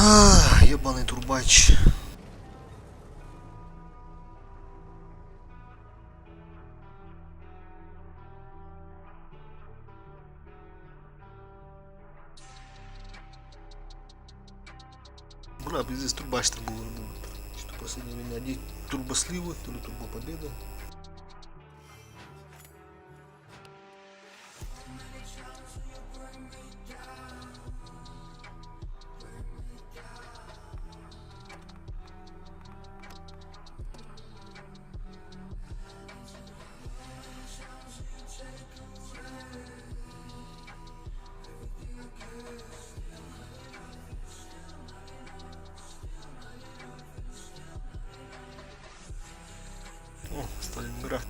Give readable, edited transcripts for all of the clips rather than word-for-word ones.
Ебаный турбач. Бля, здесь турбач был. Что последнее время одеть турбосливы, то ли турбопобеда. О, Сталинград.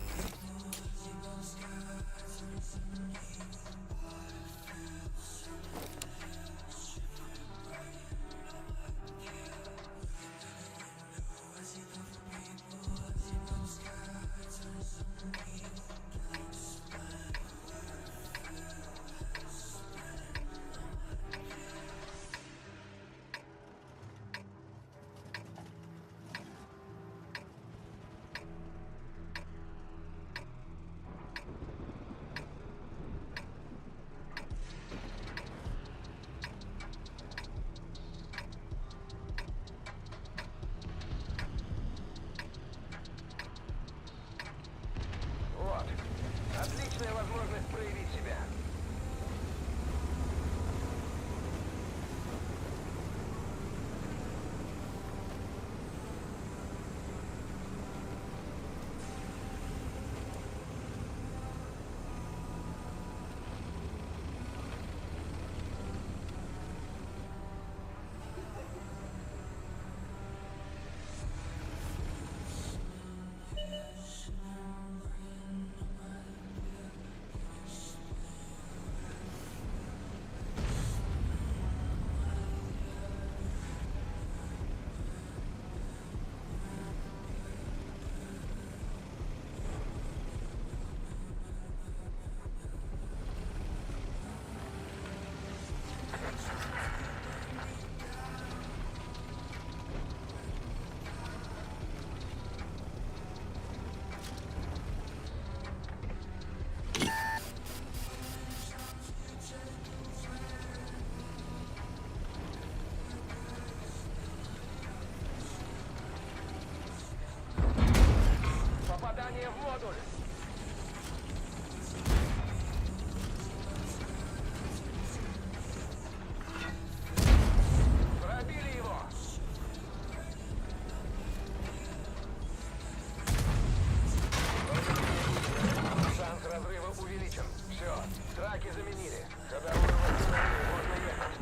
Отличная возможность проявить себя. Попадание в модуль. Пробили его. Шанс разрыва увеличен. Все, траки заменили. Ходовую восстановили, можно ехать.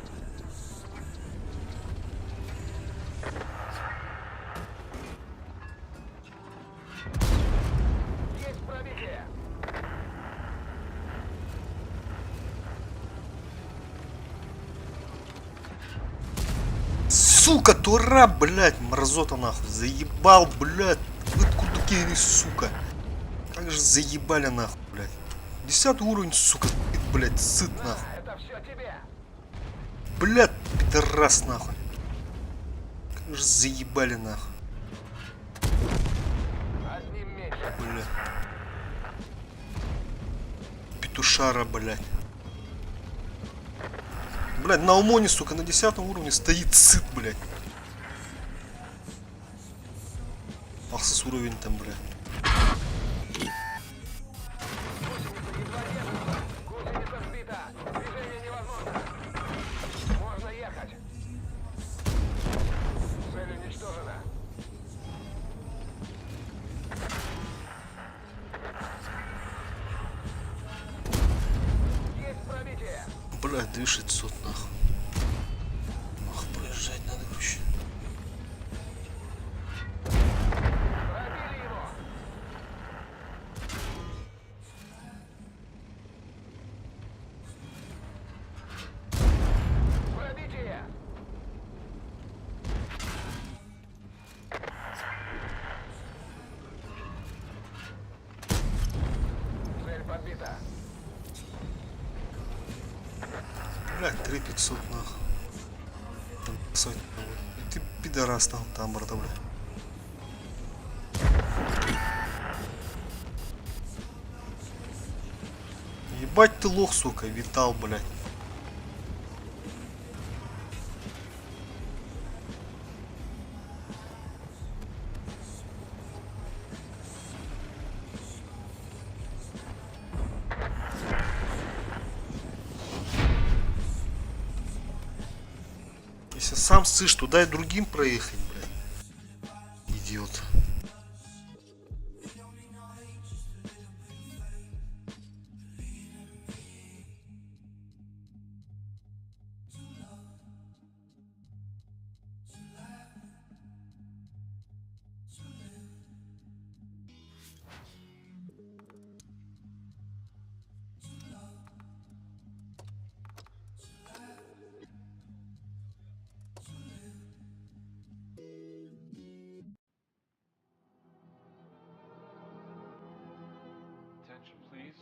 Есть пробитие. Сука, тура, блядь, мразота нахуй. Заебал, блядь. Вы кудуки, сука. Как же заебали нахуй, блядь. 10 уровень, сука, блядь, сыт нахуй. Это все тебе. Блядь, пидорас нахуй. Как же заебали нахуй. Одним меньше. Блядь. Петушара, блядь. Блядь, на Умоне, сука, на 10 уровне стоит сыт, блядь. Ахсус уровень там, блядь. Гусеница сбита. Движение невозможно. Можно ехать. Цель уничтожена. Есть пробитие. Блядь, 2600 нахуй. Ах, проезжать надо, короче. Пробили его. Пробитие. Цель подбита. Блядь, 3500 нахуй. Сотня. Ты пидорас там, брата, бля. Ебать ты лох, сука, Витал, блядь. Если сам ссышь, то дай другим проехать, блядь. Идиот. Attention, please.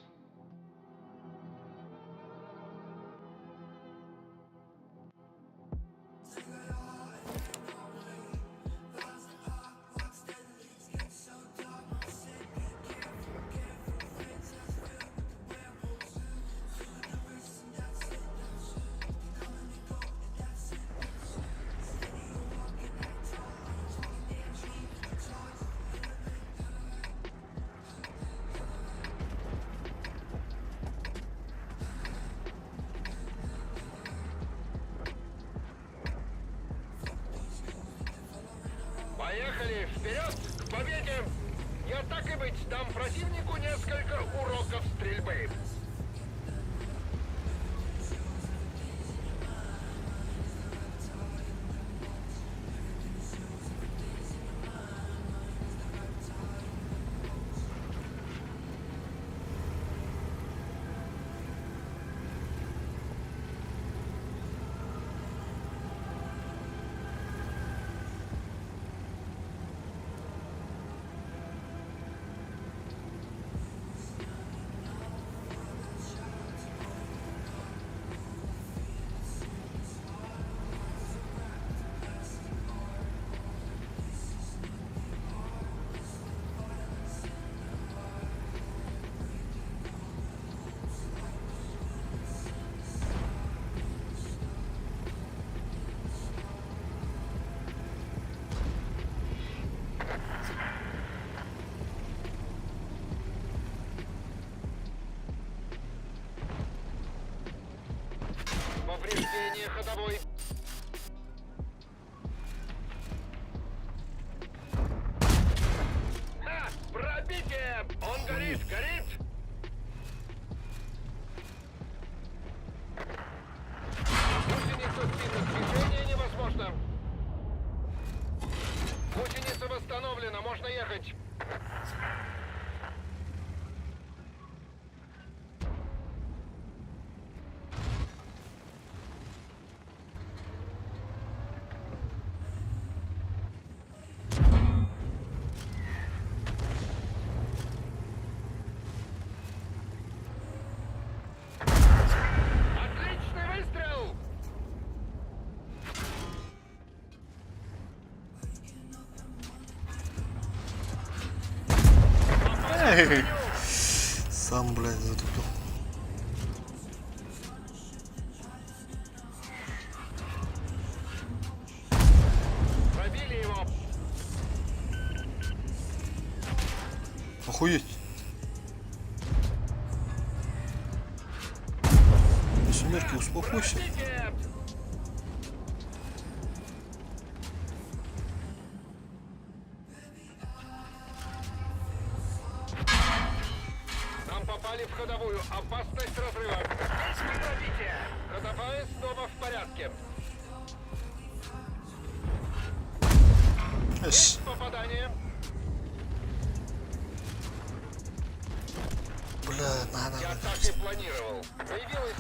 Поехали! Вперед! К победе! Я так и быть дам противнику несколько уроков стрельбы. Повреждение ходовой. Ха! Пробитие! Он горит! Горит! Гусеницу сбита, движение невозможно. Гусеница восстановлена, можно ехать. Отличный выстрел! Эй, сам, блядь, затупил. Пробили его. Охуеть. Сумерки, успокойся. Пробитие! Нам попали в ходовую. Опасность разрыва. Есть пробитие. Ходовая снова в порядке. Есть попадание. Бля, надо. Я так и планировал. Появилась...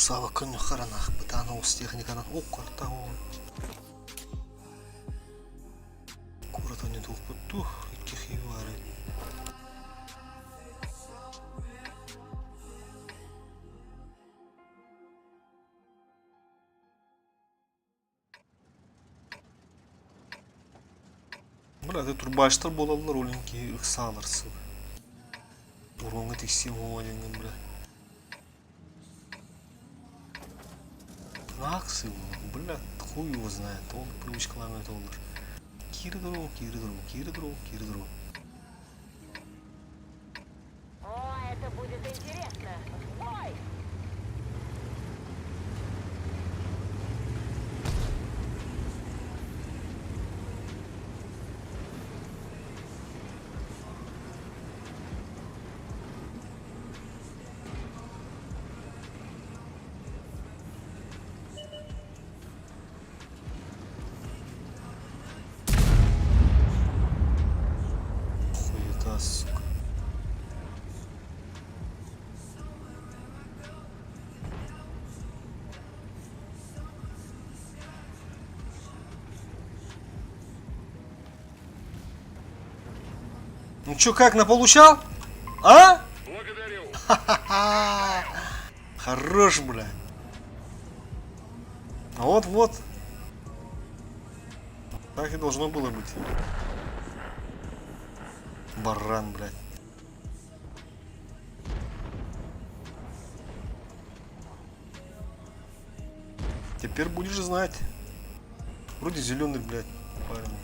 Сава коню харанах, бытанул с техника на укартау. Курата не дух потух, и кихивары. Брат, турбаштар болалар оленький саларсы. Урон этих сегодня, бля. Аксы, бля, хуй его знает, он привычка ломает доллар. Кирдру. О, это будет интересно. Ой! Хуета, сука. Ну чё, как, наполучал? А? Благодарю. Ха-ха-ха! Хорош, бля. Вот. Так и должно было быть. Баран, блядь. Теперь будешь знать. Вроде зеленый, блядь, парень.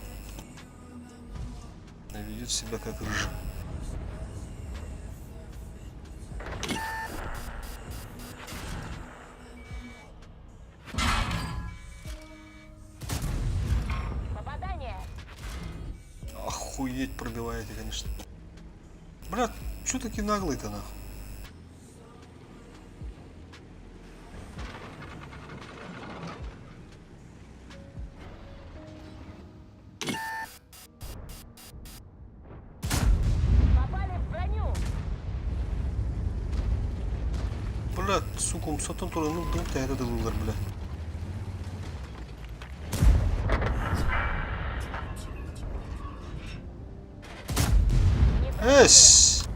А ведет себя как рыжий. Попадание! Охуеть пробиваете, конечно. Брат, чё таки наглый-то нахуй? Попали в броню! Блядь, сука, умсатан тура, ну дым-то это дылылар, блядь. Эс!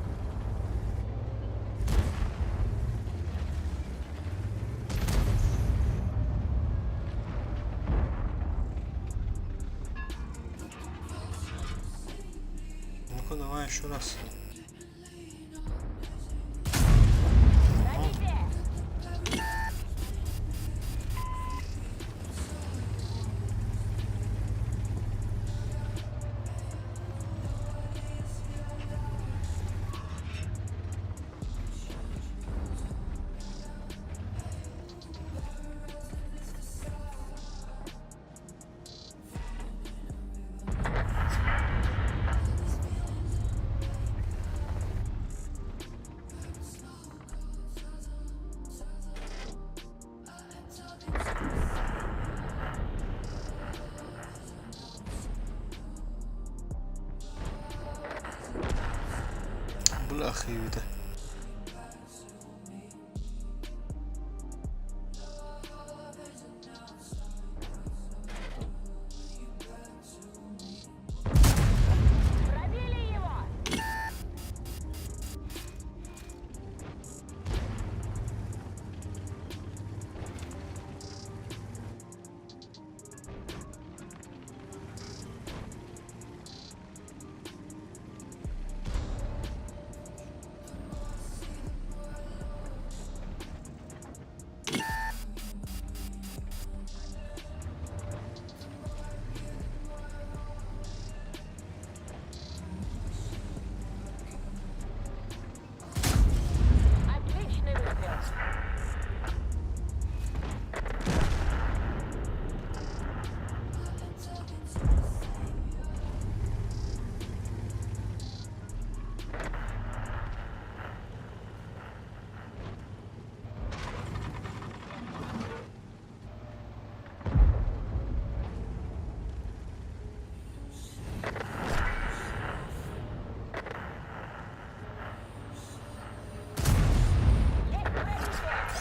Ну-ка, давай еще раз. Зовите! Бляха, это. Пробили его!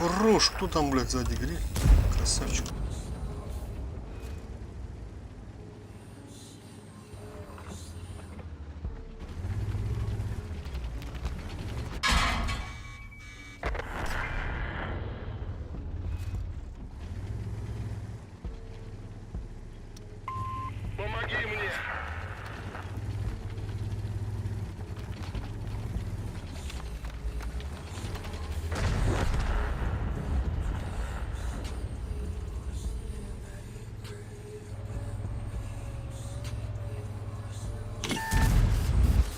Хорош, кто там, блядь, сзади гриль? Красавчик. Помоги мне!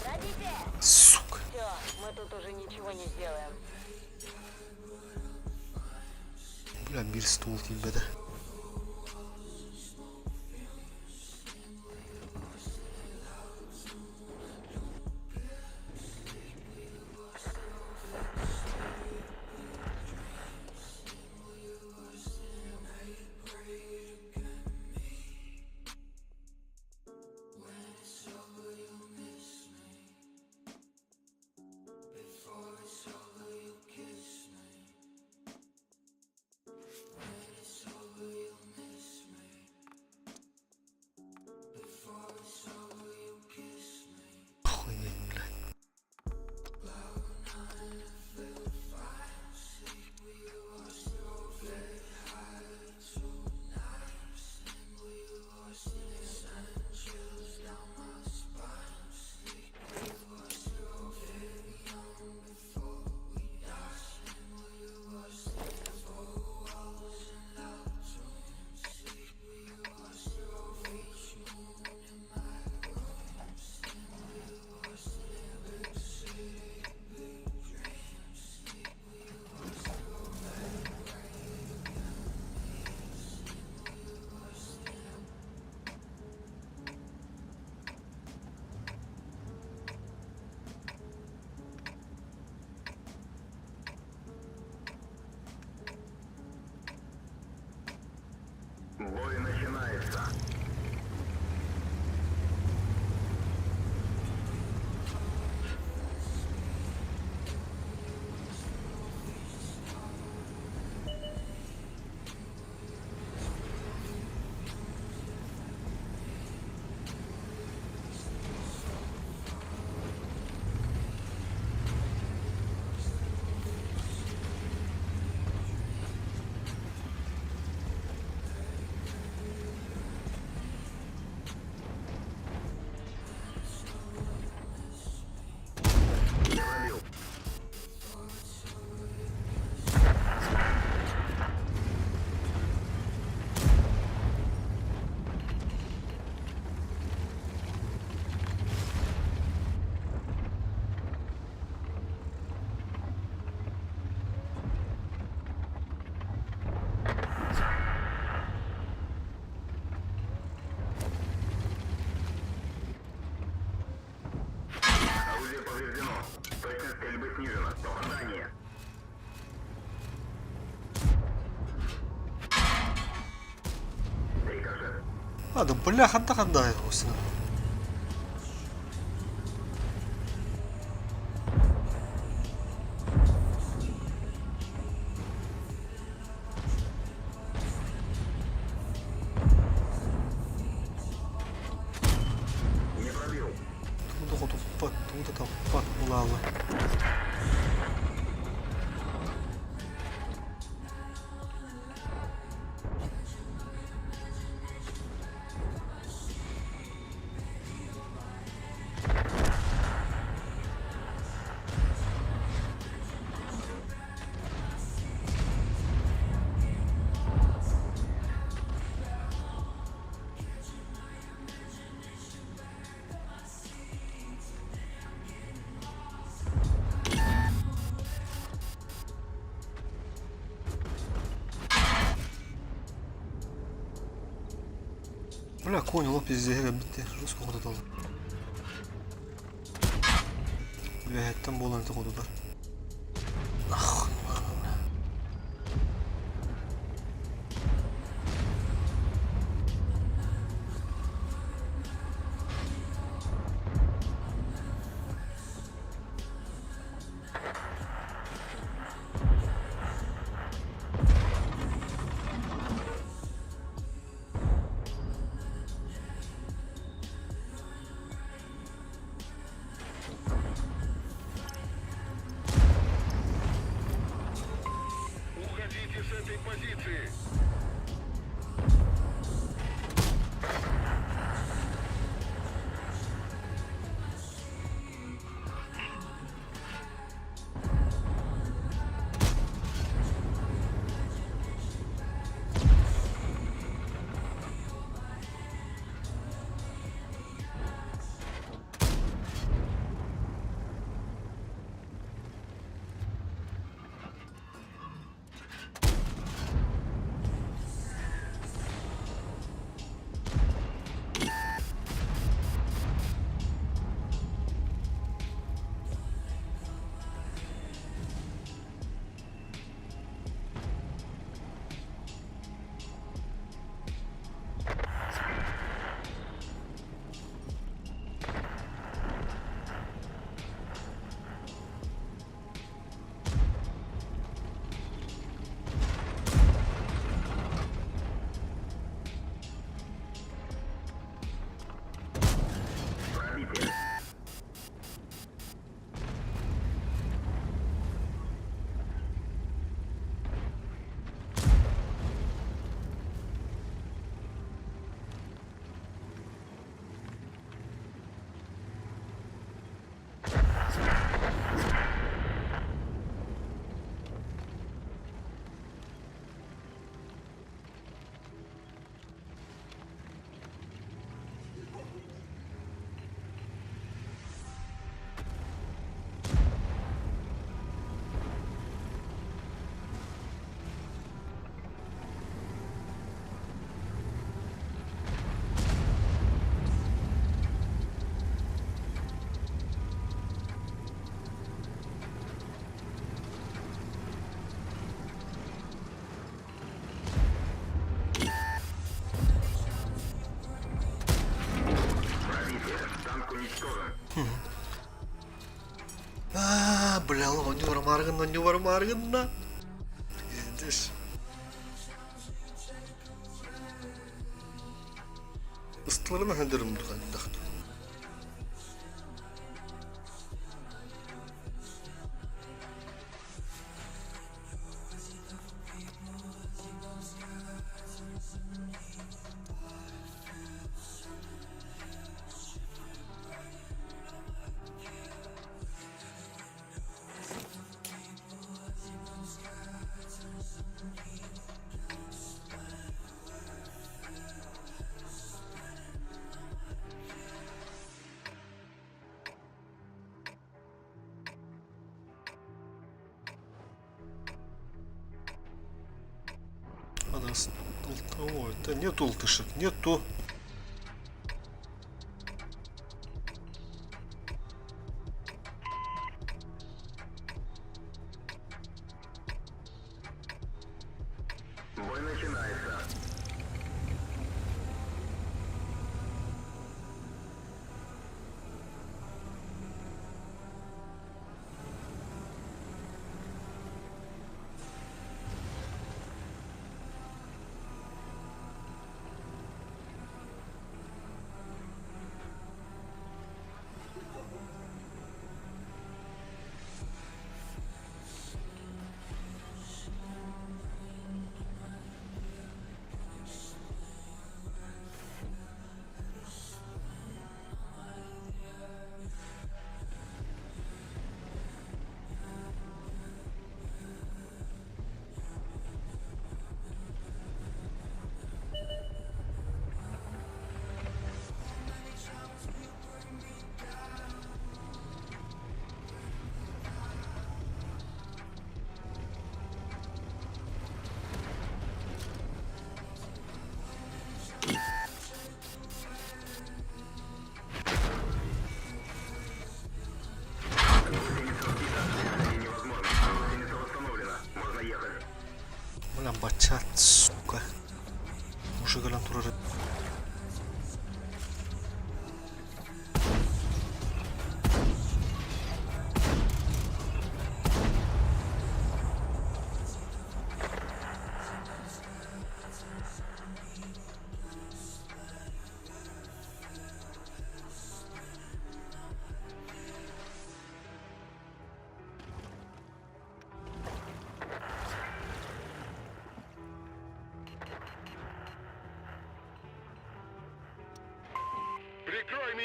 Родите! Сука. Все, мы тут уже ничего не сделаем. Бля, bir stol тебе, да. Охуеть, блядь. Бой начинается. Орудие повреждено. Точность стрельбы снижена. Попадание. Рикошет. А, да бляха, так отдай его сюда. Не пробил. Тут там подплава. Bля, конь лопи зега bitti. Rus komuta dalı. Müehetten bolan koduda. Ah lan. позиции. Бля, он не вармаргана. Пиздец. Istılarına hındarım durgan daxtı. Ой, да нет ултышек, нету. Бой начинается. Ulan bachat, suka. Muszę go turę.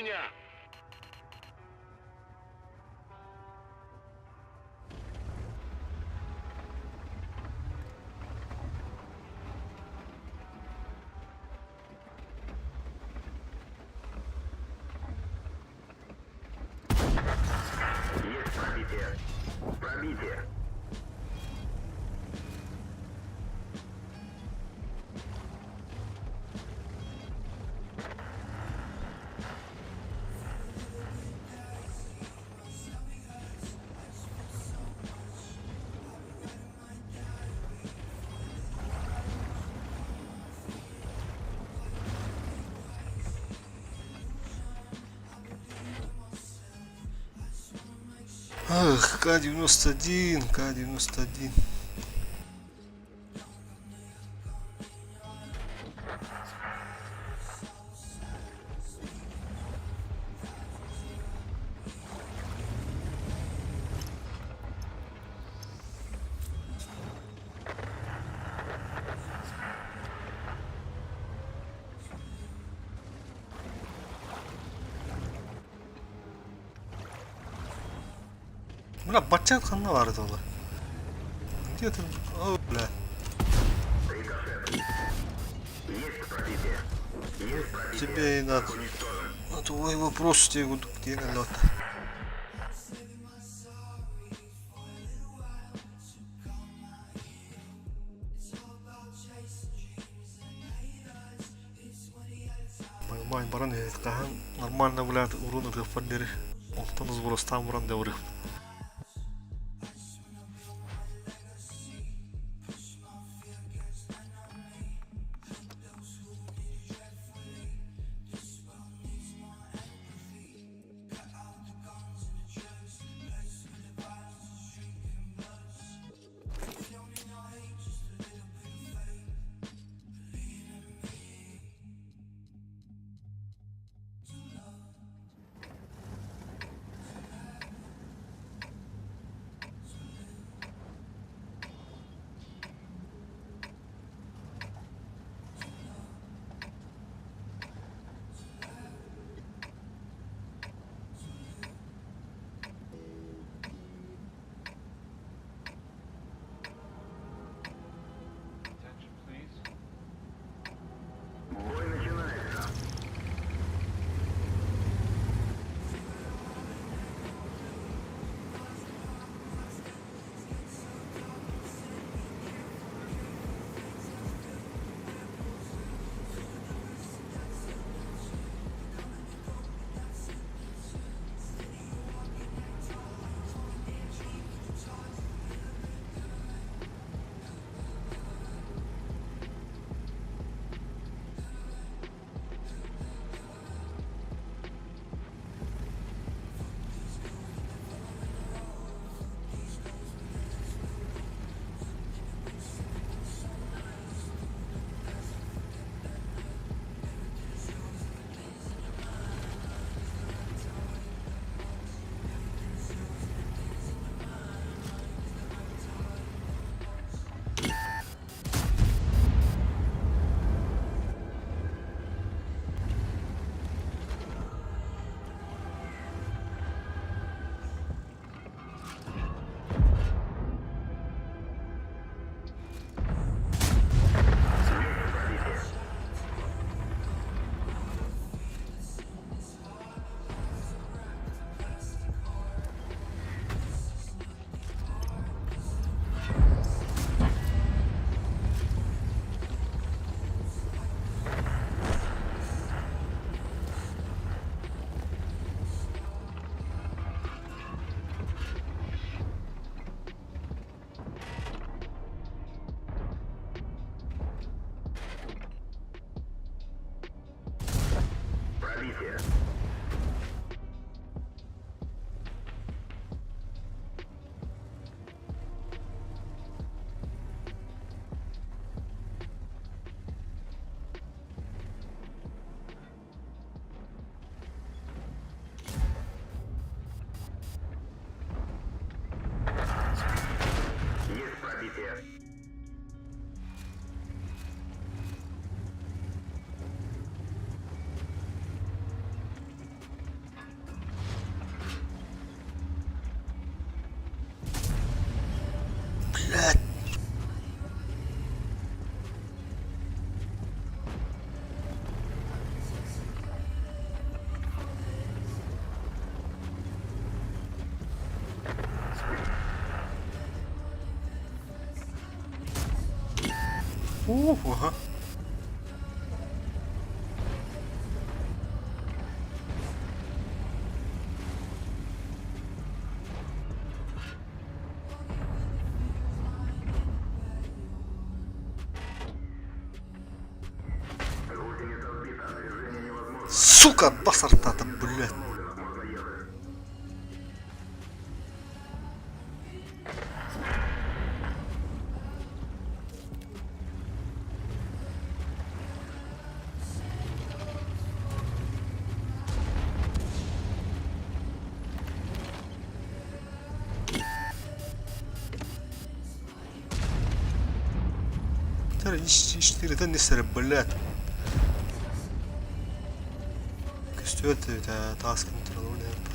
меня! Есть пробитие. Пробитие. Ах, К-91, К-91. Бля, бачат хана vardı ola. Где ты? О, бля. Рикошет. Есть пробитие. Есть пробитие. Тебе и надо. Уничтожен. На твой вопрос тебе буду где налет. Main baran ya kahan нормально блядь урон их фаддери. Он там сброс там урон да урых. Ага. Сука, басарта-то, блядь. Четыре теннисера, блядь. Köstürdü task kontrolü yap.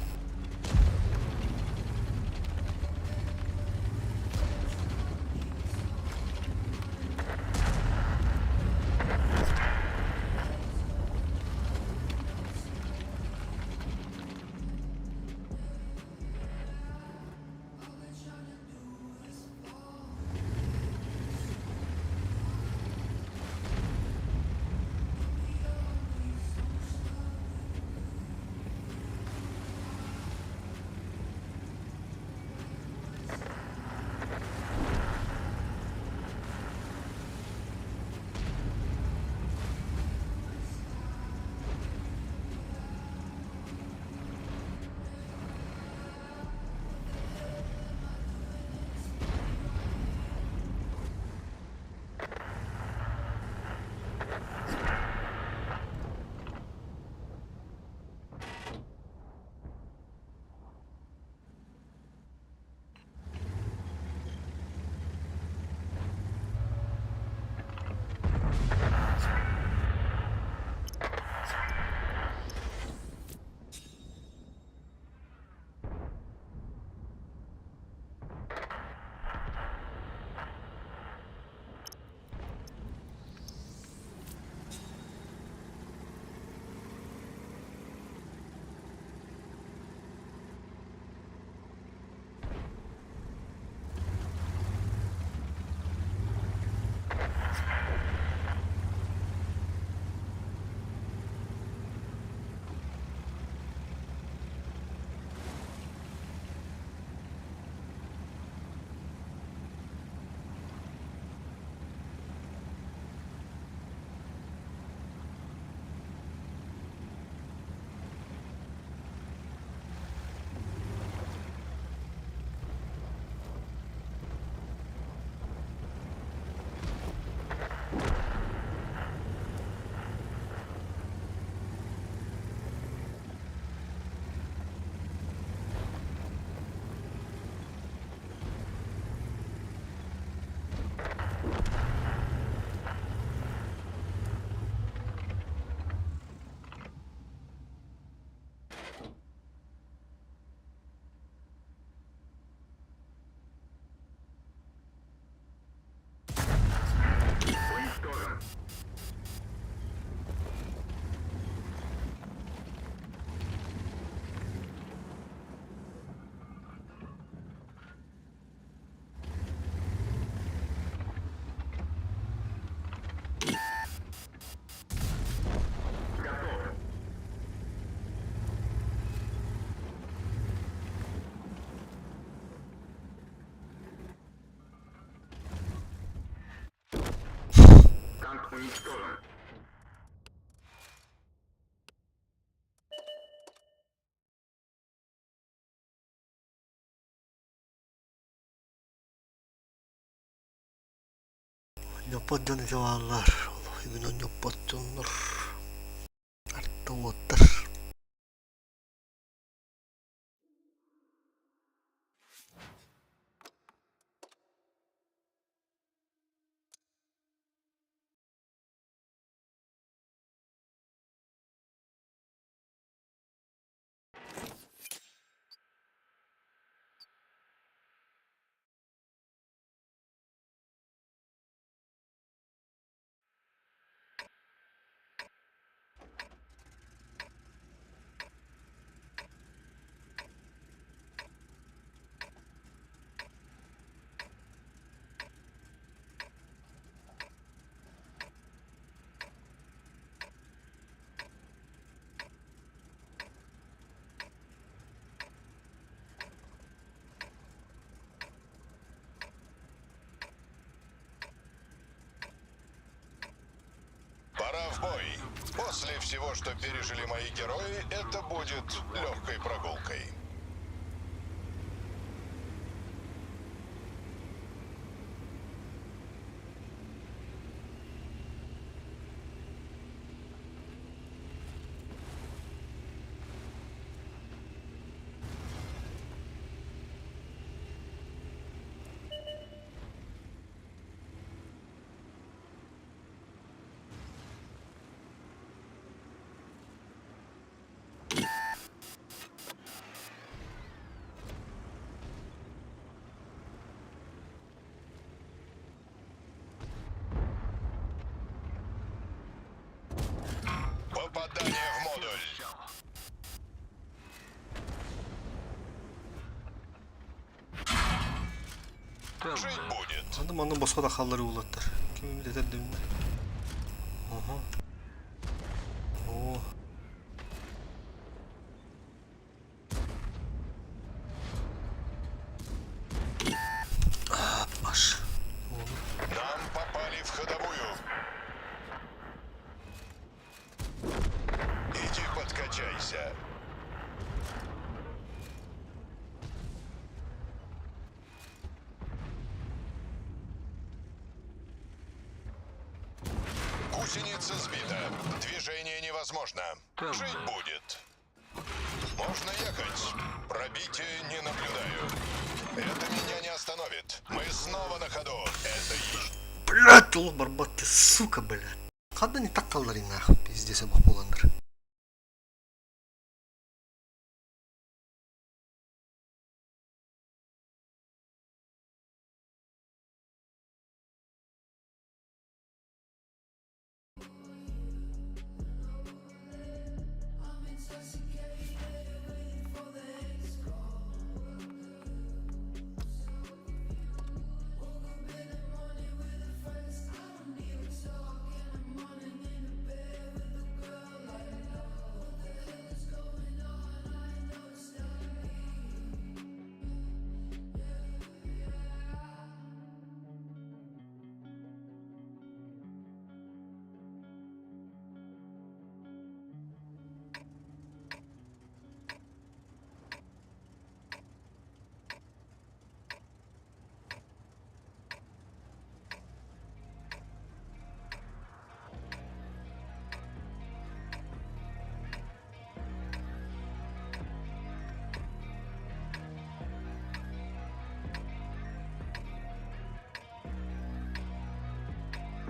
Танк уничтожен. Yapacağın itibarlar. Allah'ı bilen yapacağınlar. Artta otur. После всего, что пережили мои герои, это будет легкой прогулкой. Попадание в модуль. Жить будет. Анда мында босқа да қалдары болаттар. Кім біледі әдемді. Ага. О. Аш. Нам попали в ходовую. Иди подкачайся. Гусеница сбита. Движение невозможно. Жить будет. Можно ехать. Пробитие не наблюдаю. Это меня не остановит. Мы снова на ходу. Это еще... Блядь, ол барбатты, сука, блядь. Қанда не так қалдар ең ақ, пиздесе бақ боландар.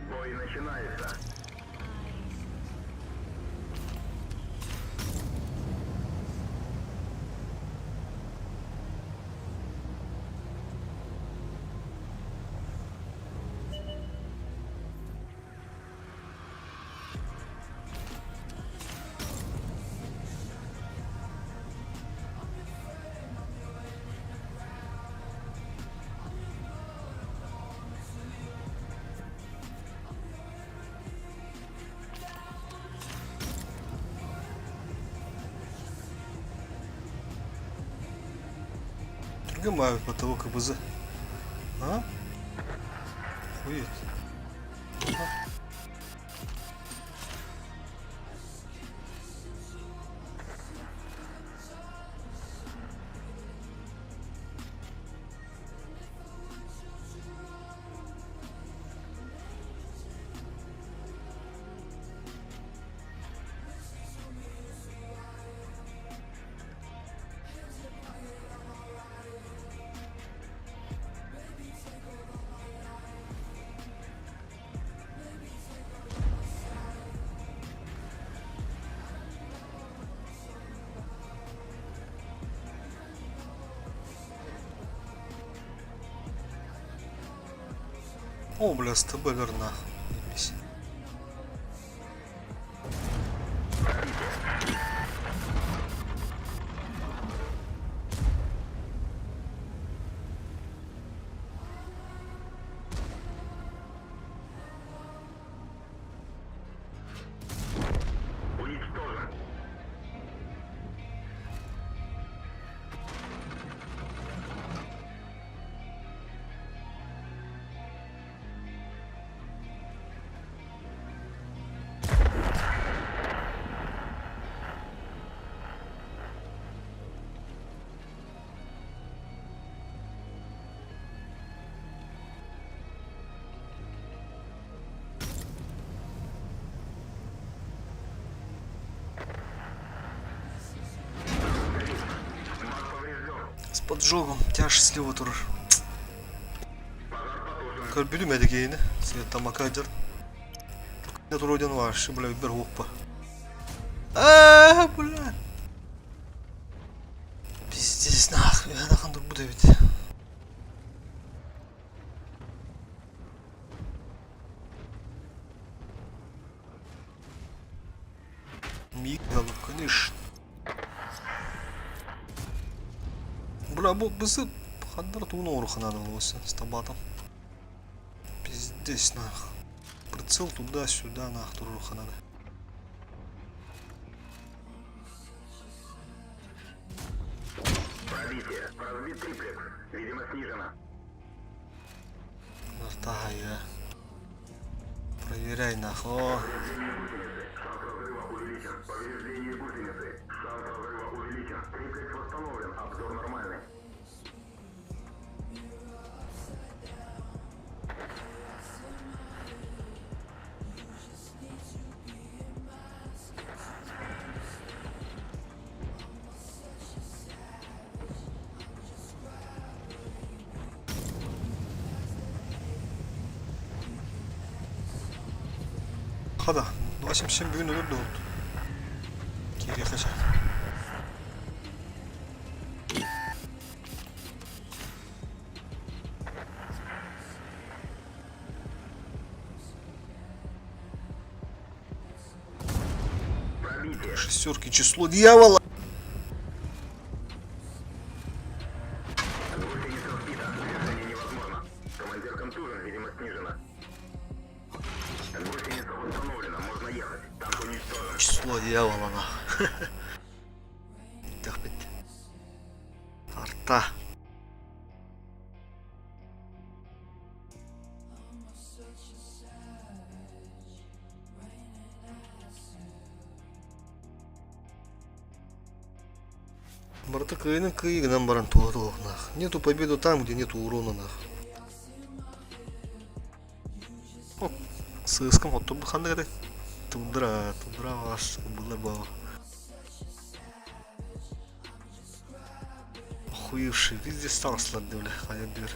Бой начинается. Гамают потолок КБЗ. А? Хует. Ага. О, бля, с тобой верна. Ебись. Уничтожен. поджогом, тяжестливо тур. Körpülü medikeyini, Sveta Makadjar. Я тут родин ваш, бля, бергуппа. Бля. Пиздец, нахуй, я нахуй тут буду ведь. Мигал, конечно. Бля, бысы хандар туну урханада волосы с табатом. Пиздец, нахуй. Прицел туда-сюда, нахуй, тур урханада. Пробитие. Разбит триплекс. Видимо, снижено. Настагая. Проверяй, нахуй. О. Шанс разрыва увеличен. Повреждение гусеницы. Шанс разрыва увеличен. Триплекс восстановлен. Обзор нормальный. Hadi. 27 bugün olur da oldu. Geriye kaçar. Пробитие. Шестерки, число дьявола. Гусеница сбита. Движение невозможно. Командир контужен, видимо, снижено. Гусеница восстановлена. Можно ехать. Танк уничтожен. Число дьявола, нахуй. Так быть. Арта. Барта кыйгынан баран туатылық, нах. Нету победы там, где нету урона, нах. О, сыскам отто бұл қандай қадай. Тудра ваш, было бы. Охуевший, везде стал сладный, бля, хая бир.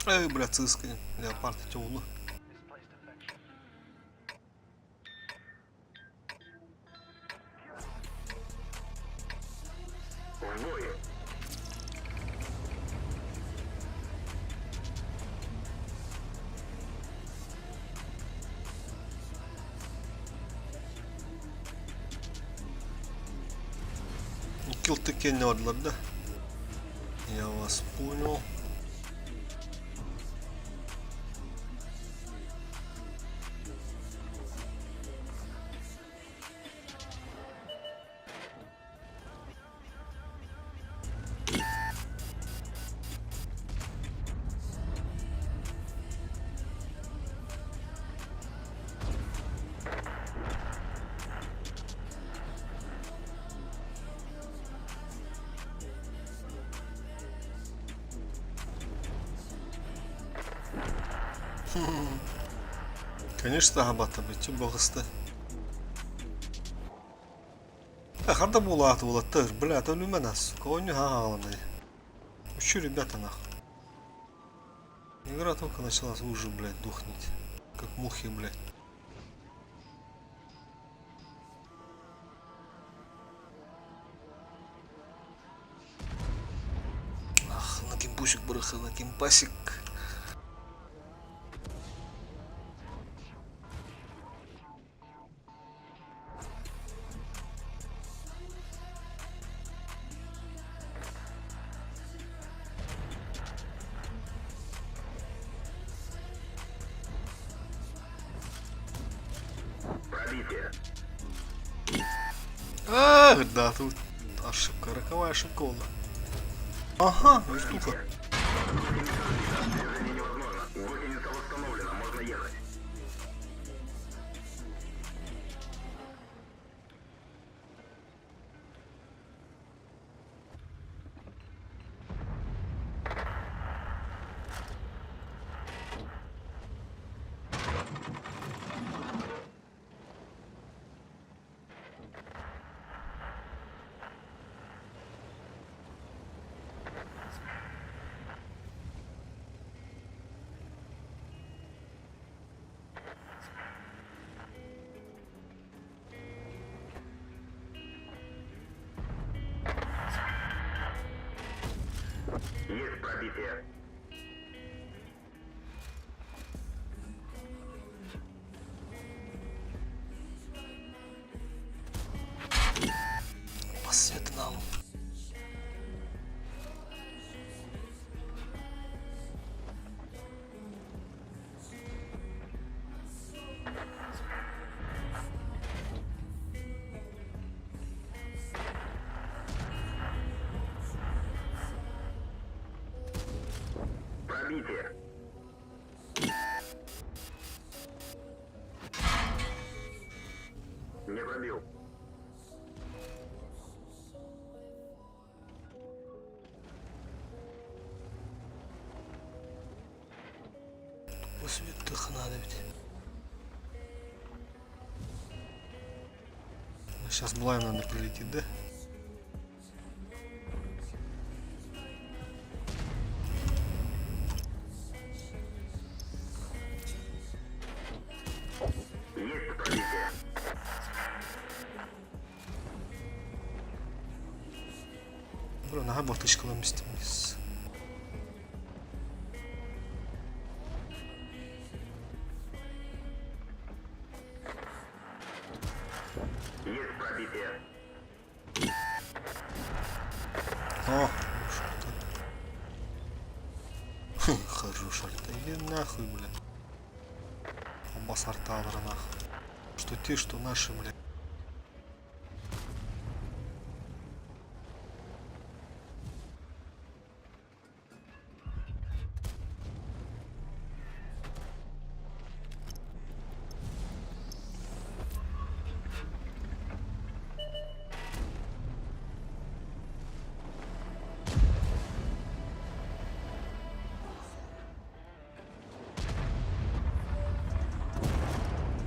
Эй, бля, циска, леопард, тёлу. В бой. Килл текен не вадылар, да? Я вас понял. Конечно, габата бит, богысты. Харда булаты булаттыр, блядь, ölüme нас. Кони хааланы. Учу, ребята, нахуй. Игра только началась, вы уже, блядь, духните. Как мухи, блядь. Ах, на гимбусик брыха, на гимпасик. Ах, да, тут ошибка, роковая ошибка была. Ага, вертуха. Движение невозможно. Гусеница восстановлена, можно ехать. Есть пробитие. Посвятнал. Пробитие. Не пробил. Посвятых надо ведь. Сейчас Блайм надо прилетит, да? Есть пробитие. Блин, ага, балтычка вместимость. Есть пробитие. О, хорош арта. Иди нахуй, бля. Оба сорта нахуй. Что те, что наши, бля.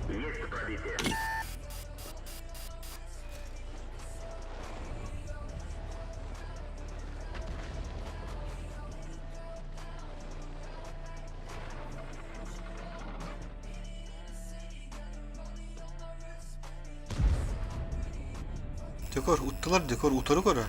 Есть пробитие. Dekor uttular, dekor utarık ora.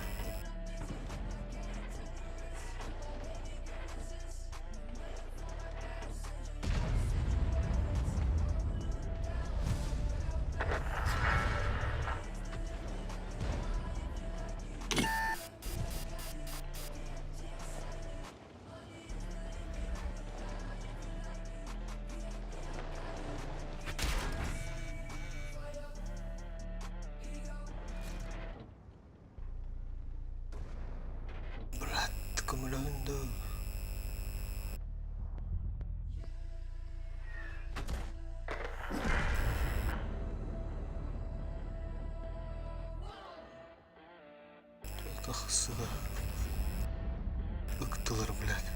Брат, кумулонду. Только сука. Быктылар, блядь.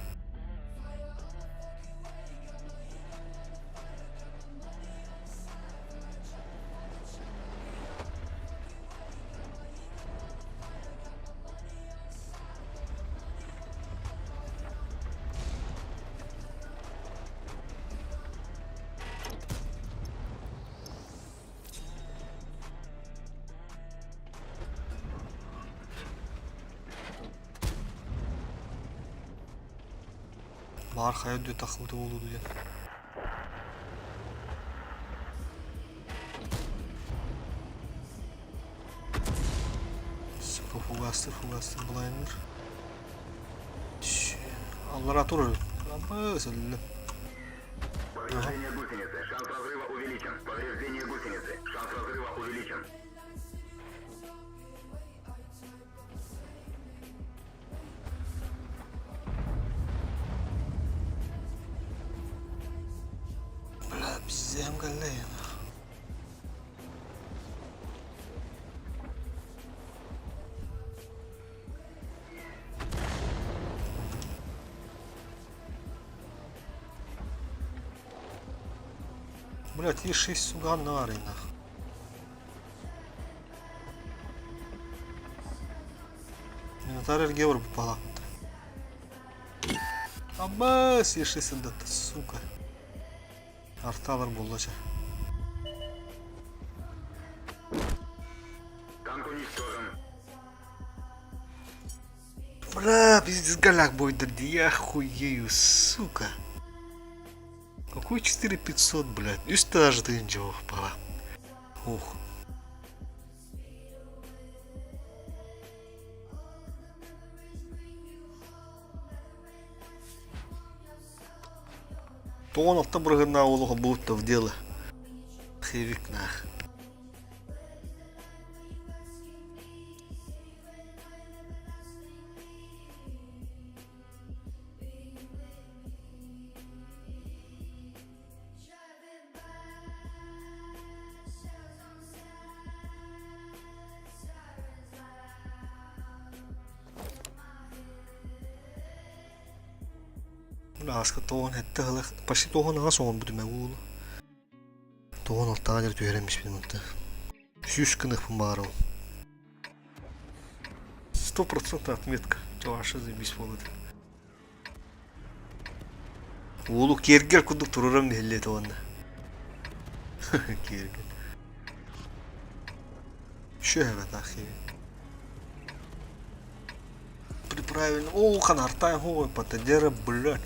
Бар hayat diyor takıldı oldu diye. Сука, фугастер блайндер. Allah rahat olur. Ama söyle. Повреждение гусеницы. Шанс разрыва увеличен. Повреждение гусеницы. Шанс разрыва увеличен. блин. Блять, есть 6 суганарей, нахуй. Минотавр Гевр попала. Аббас, есть 6 дата, сука. Арталар булача. Танк уничтожен. Бля, пиздец, голяк будет, да я хуею, сука. Какой 4500, блядь? И стаж ты ничего попала. Ух. То он автобрага на улога будто в дело. Хевик нах. Laaska tuohon hettähällä. Passi tuohon asuun pidämme uulu. Tuohon on taajat yhden mutta syskänä помарал. 100% отметка. Ваша заебись полот. Улу кергер кудук турурам нехлет онда. Кергер. Шөһәбәт ахи. Правильно. О, ханартай хой, патадера, блядь.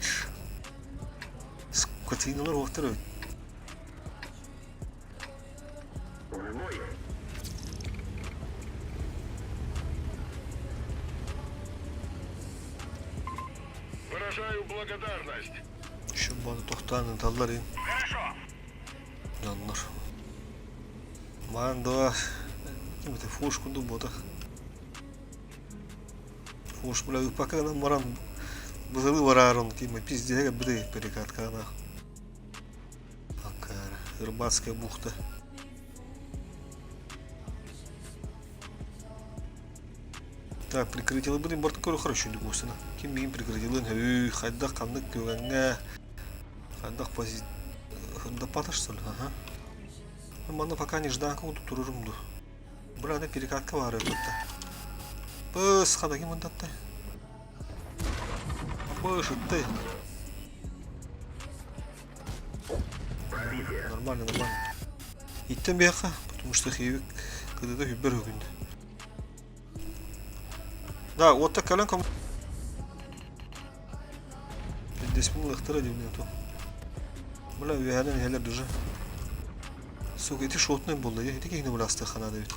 Скотиналар вовтырып. Выражаю благодарность. Şu bana tohtanın dalları. Canlar. Manda. Kimite fuşku du boda. Фуш, бля, пока нам маран бузалы варарон, кима пиздец, бды перекатка на. Акара, Рыбацкая бухта. Так, прикрытие будем борт такой хорошо дегустина. Ким им прикрытие, хайдах канны кюганга. Хайдах пози. Да паташ что ли, ага. Мана пока не ждал, кого тут турурумду. Бля, да перекатка варит тут-то. Пыс, хадаги мандатты. Пыш, ты. Нормально, нормально. Иттем бяха, потому что хивик, когда-то хибер хубинде. Да, вот так коленком. 50 минут ихтара дивне то. Бля, вяхадан хелер дуже. Сука, эти шотные болды, эти кихне буласты хана давид.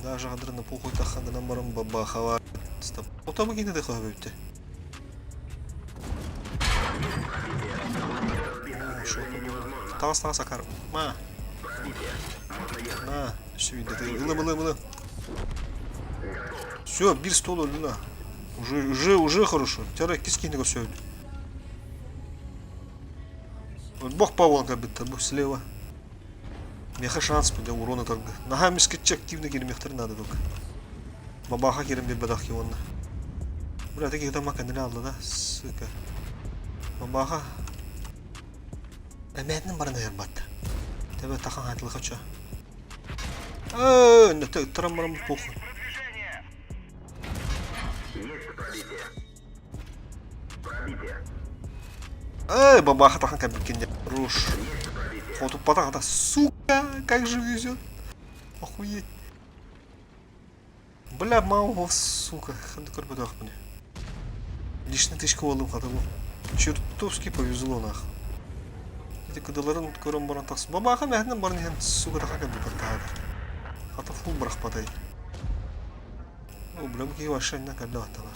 Даже адрена похуй тахан намарам баба хава. Стоп. Вот там гине дехо бепте. Тас акар. Ма. На, все видно. Мылы. Все, бир стол лина. Уже хорошо. Тяра киски не все. Вот бог Павел как будто бог слева. Меха шанс буде урона как бы. Нага мискетче активно кирмехтер надо только. Бабаха кирим бе бадах кивонна. Бля, таких там макан алды да, сука. Бабаха. Эметнин барына ярбатты. Тебе тахан хайтылы хача. Не трамбарам похуй. Бабаха тахан кабикин руш. Вот патах, сука, как же везет. Охуеть. Бля, мау, сука. Ханды корпатах мне. Лишний тычка олым хатабу. Чертовски повезло нах. Эти кадаларын көрім баран тақсы. Бабаха мәхнен баран ехен, сука, тақа кабикар тағадыр. Хата фул бірақ патай. О, бля, бұки вашайна кәлі атала.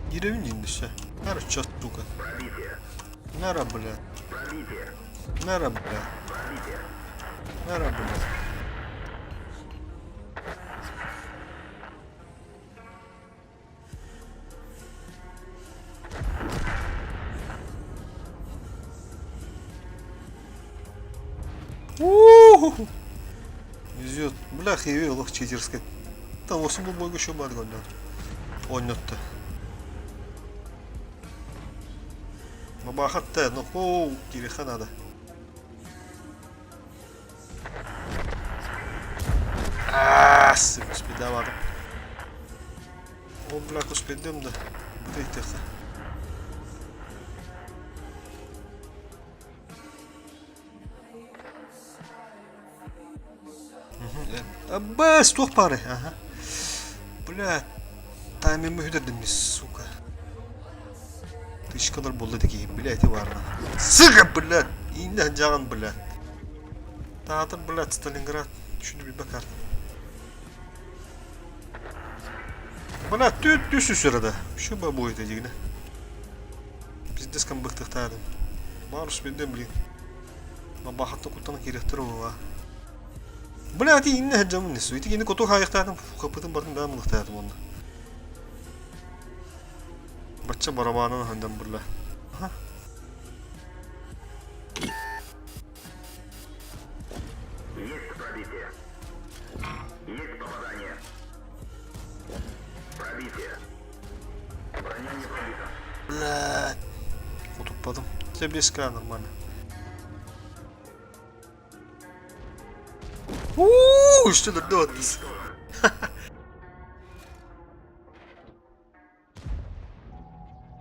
Деревень енді все. Нара час, сука. Нара, бля. Нара, бля. Нара, бля. Везет. Бля, хиви лох читерская. Там 8 был бой еще бад гонен. Ойнотты. Мабахатта, ну хоу, кириха надо. Успедавадым. О, бляк, успедем, да. Бдыйтеха. Бас, тух пары, ага. Бля, тайми mühürdüm сука. Тысяч kadar болды такие, блядь, и варна. Сука, блядь, инна жаган, блядь. Таатыр, блядь, Сталинград. Шуну bir bakar. Bana tütsü sırada. Şu bu ete digine. Biz de skam bıktık tadım. Marus bildim bilin. Ma bahatta kutanı kirektir o va. Bana ati inne hacamın nesu. İti yine kotu hayık tadım. Kapıtın bakın ben mılık tadım onda. Bacça barabanın handan burla. Aha. Есть пробитие. Есть попадание. Пробитие. Броня не пробита. Блядь. Утуппадым. Тебе без К нормально. Что ты дотнес?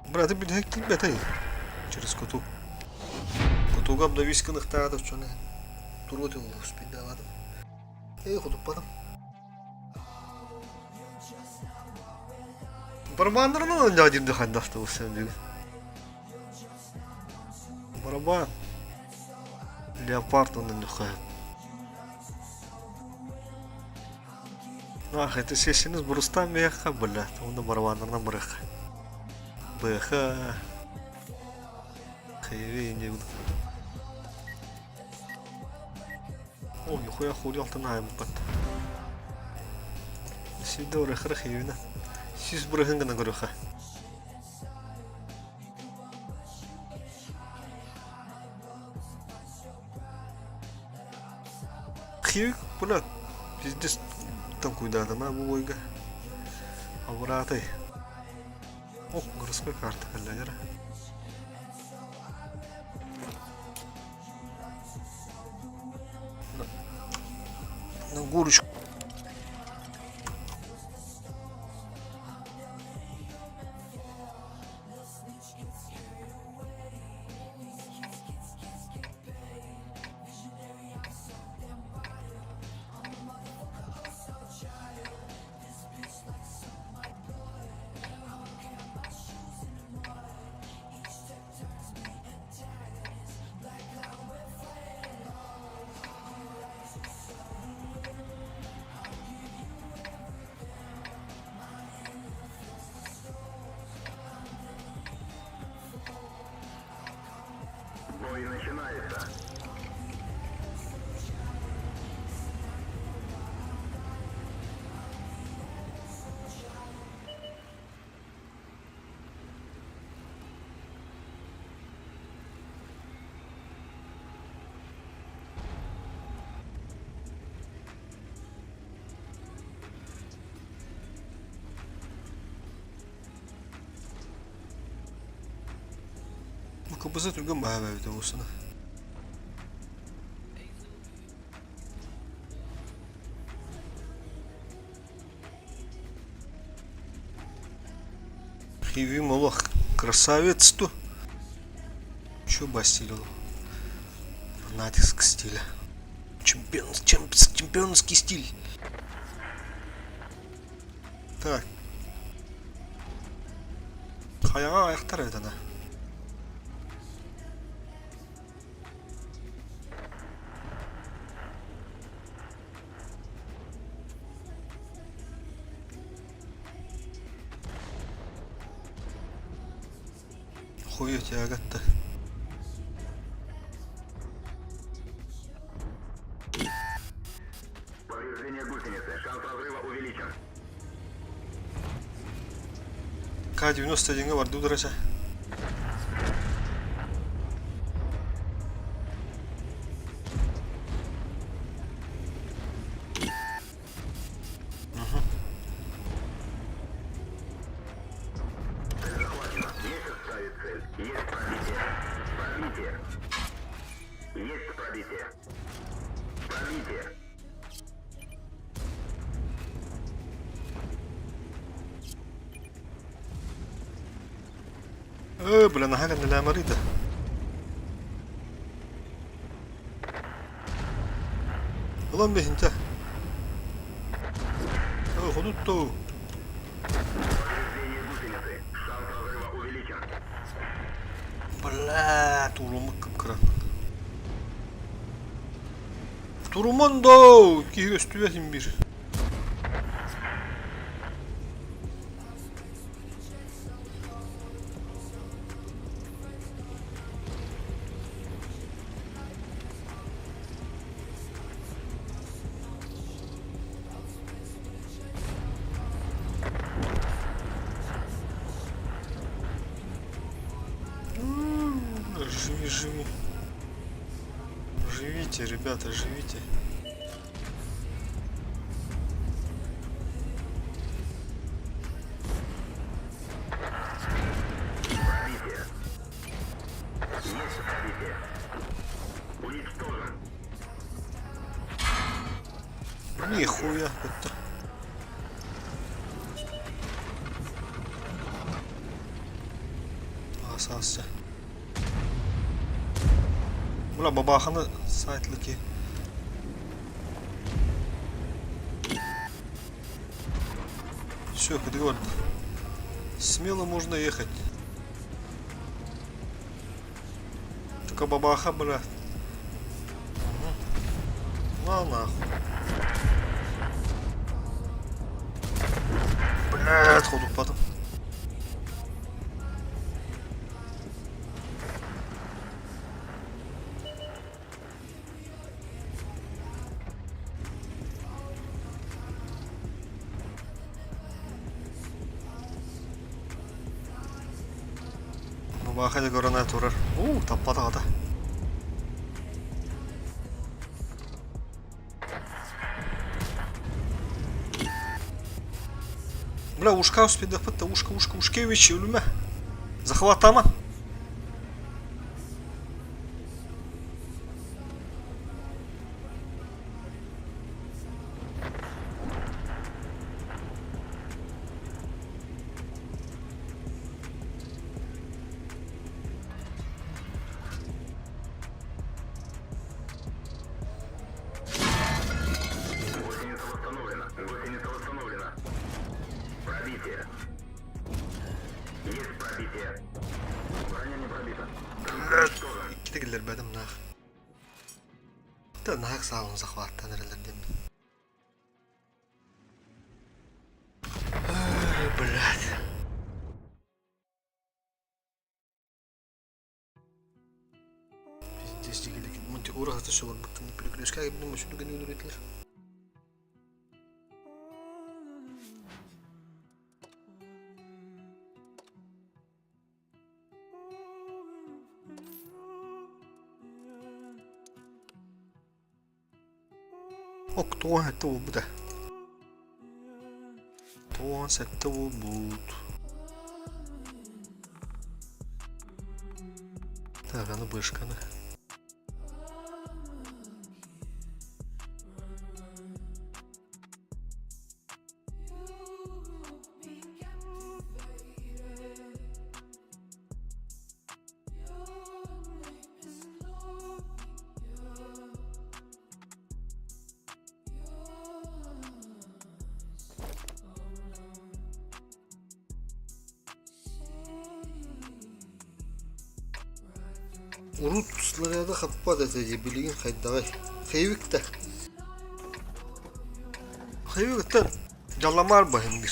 Брат, ты блядь, ребята, через коту. Коту габ да висканых таатов, что не. Туротил успедавадым. Утуппадым. Барабандарынан да один дыхандафты у себя. Барабан. Леопард он отдыхает. Ах, это сессия с брустами меха, блядь. Он на барабандарынан брэха. Бэха. Хэви не буду. О, нихуя хулял ты на ему пат. Сидор хэвина. Сис брыгын гана гөрөха. Хивик, блядь, пиздец, там куда-то на бойга. Обратный. О, городская карта, блядь. На горочку. Бой начинается. Kapısı Türk'ün bayağı evde olsun. Хиви молох, красавец-то. Чё бастилил? Фанатик стиля. Чемпионский стиль. Так. Хаяга аяқтар еді ана. Хуя тебя гатта. Повреждение гусеницы. Шанс разрыва увеличен. К-91 var duracak. Есть пробитие. Пробитие. Блин, حاجة من العماري ده. Ulan be Hint'e. Худут-то. Повреждение гусеницы. Шанс разрыва увеличен. Бля, турумы кыпкыран. Туруман да, киге üstüvesin bir. Живи, живи. Живите, ребята, живите. Пробитие. Есть пробитие. Уничтожен. Нихуя это. Asasya. Bula babaxını saytlı ki. Все, категория. Смело можно ехать. Только бабаха, бля. На нахуй. Бля, отходу потом. Бабахаға көрінә тұрар. Таппады ада. Бля, ушка успей допытта, ушкевичи өліме. Захватама. Гусеница восстановлена. Пробитие. Есть пробитие. Броня не пробита. Gide gelir benim nak. Da nak sağlığın захватtan nerelerden. Блядь. Пиздец, дигели гид. Монти урахта все var bıktım. Переключаюсь, как я думаю, что не удурительно. О, кто это будет? Кто с этого будет? Так, она бышка, она. Урут снаряда хаппады это дебилин хайдагай. Хейвикте. Хейвикте жаламар бахин бир.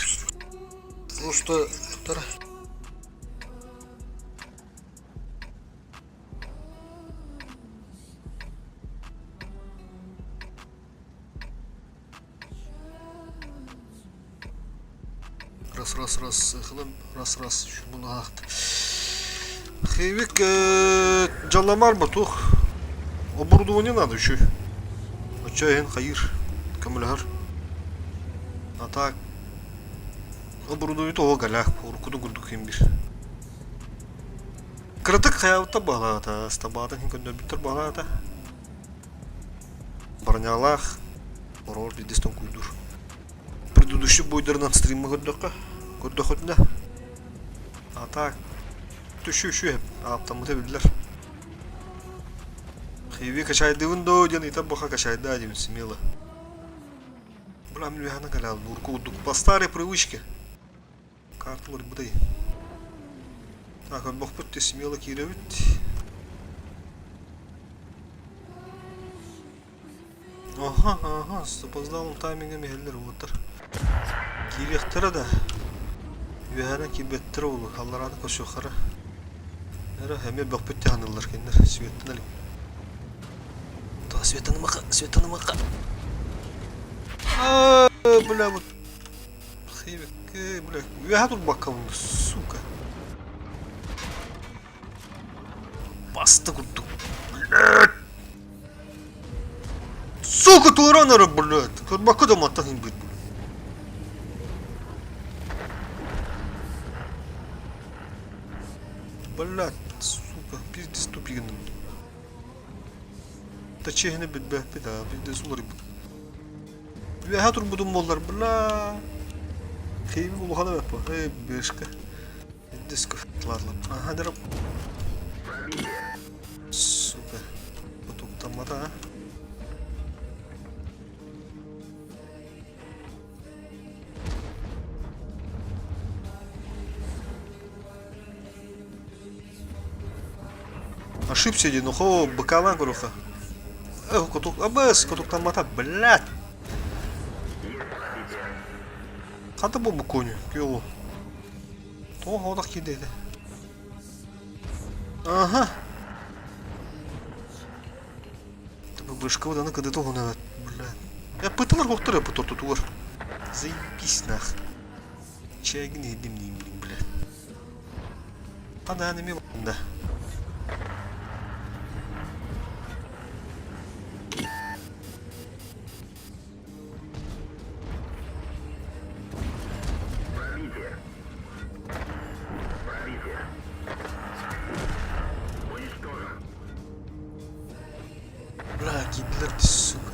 Просто тара. Раз, хлам, раз, bunu aktı. Хейвик жаламар батух. Оборудование надо еще. Отчаян, хаир, камылгар. А так оборудование того галях, уркуду гурдуким бир. Кратык хаявта балата, стабата хин көндө битер балата. Бронялах. Орор бидестон куйдур. Предыдущий бойдарынан стримі көрдік өтінде. А так. Түші hep. Аптамыды білділер. Хейви качайды вындо, ден итап боха качайды один смело. Бля, мне вяна галял, бурку по старой привычке. Карту вот будай. Так, вот бог путте смело кировать. Ага, с опоздалым таймингом geldiler отыр. Киректері да. Вяна кибеттері олу, аллараны көші қара. Әрі, әме бақ путте анылар кендер, светтін әлім. Светаны маха. Бля, вот. Хейвик, бля. Я тут бакал, сука. Басты курдук. Блядь. Сука, туранары, блядь. Тут бака да маттахин бит. Блядь, сука, пиздец тупигным. Тачехне битбе, да, пиздец уларып. Я тут буду молдар, бля. Хейви улухана yapma. Hey, бешка. Диско, ладно. Ага, дырып. Сука. Потуктамада, а? Ошибся один, ухо, быкала гроха. Кутук, абас, кутуктамада, блядь. Қанты бұл көне, күйеуі. Тоғы одақ кедейді. Ага. Бұл бұрышқа бұданы кәді тоғын әвет, блядь. Пытылар қоқтыр әпі тортутуғыр. Заебись нах. Чайгін едім дейм, блядь. Қада әнеме бақында. Gittiler de suka.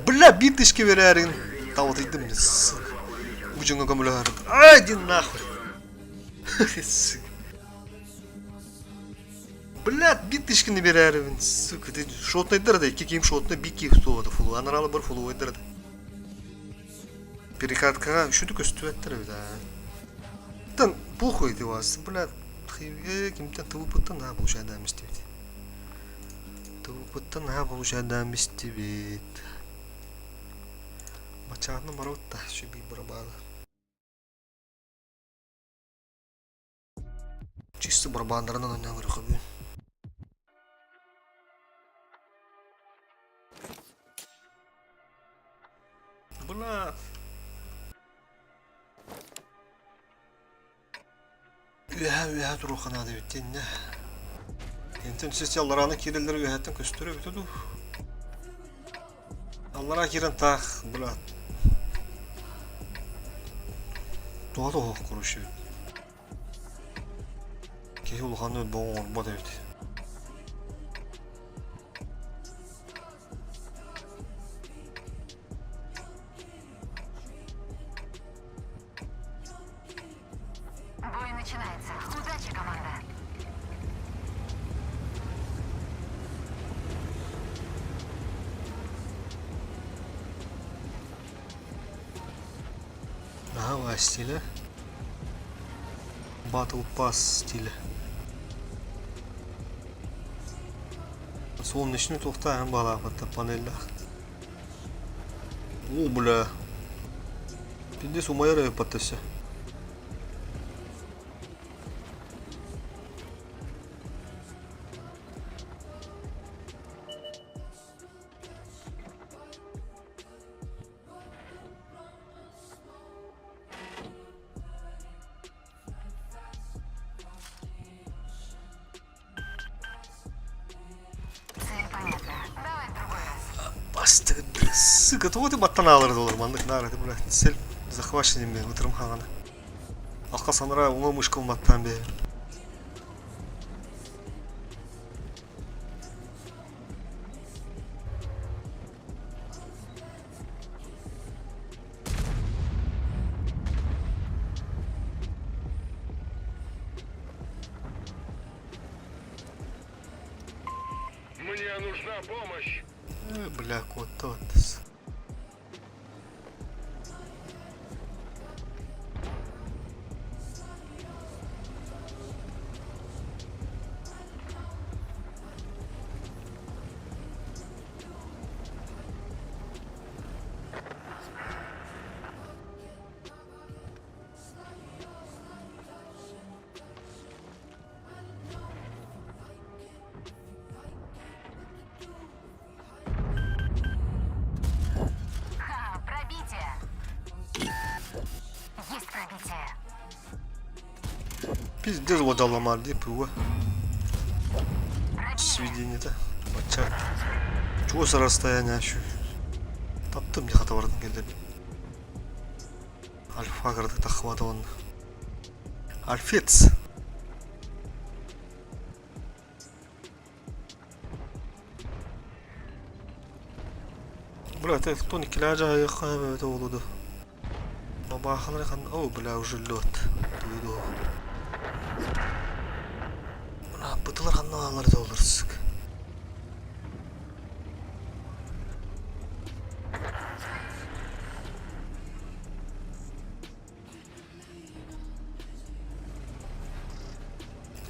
Бля, битышки верярин. Там вот идем, сука. Будем аккумулятор. Иди нахуй. Бля, битышки не верярин, сука. Ты шотный дырды, киким шотный, бики столоды фулу. Анаралы бір фулу ойдырды. Перекаткаға үшуді көстүветтір, да. Тан, похуй ты вас, бля. Кимтен тывыпыттан на получай адам истебет. Тывыпыттан на получай адам истебет. Бачарны маротта, шеби барабаны. Чисто барабандарынан ойнан көрі қабын. Бля. Üye turuqan adı bitti ne? Enten siz yallarana kirelleri üyetten köstürü bitidu. Allara kiren taq bula. Doğa da hoq kuruşu. Kehi ulğanı boğun orba da bitti. Бой начинается. Удачи, команда. Aha, stili. Battle Pass stili. Солнечный тоқтайын бала апатта панелі. О, бля. Пиндес умайра апаттасы. Сука, то вот и баттан алырды олар, мандык нарады, бля. Сел захваченным бе, отырым хағаны. Алқа саныра оңа мышқыл маттан бе. Мне нужна помощь. Бля, кот. Ха, пробитие. Есть пробитие. Пиздец, вот ломал, где пиво. Сведение-то. Бача. Чего за расстояние еще? Таптым не хата бардым келдеп. Альфа кырдык тахвады он. Альфец. Бля, это кто не киляжа, это улуду. Бабахалар хан, о, бля, уже лед. Дуйду. Бля, бытылар ханна алар да оларсык.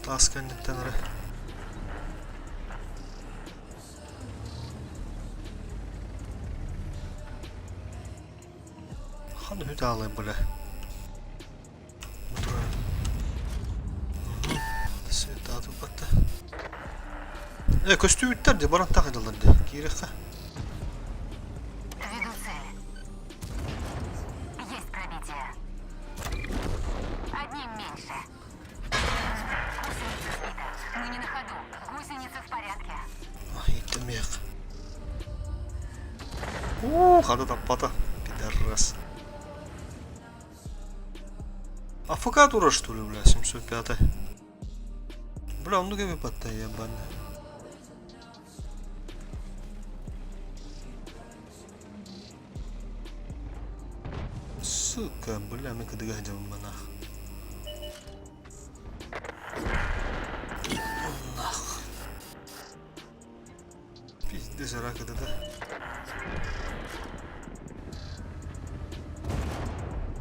Таскан неттенре. Хан хүд алай бля. Света тут бата. Костюмиттер де баран тагыдылар де. Кирекка. Веду цель. Есть пробитие. Одним меньше. Гусеница сбита. Мы не на ходу. Гусеница в порядке. Иттемек. Хады таппата. Пидорас. Афокатура что ли, бля, 705. Бля, он ногами подтай, ебаный. Сука, бля, мы когда гадим монах. Нах. Пиздец, рака да.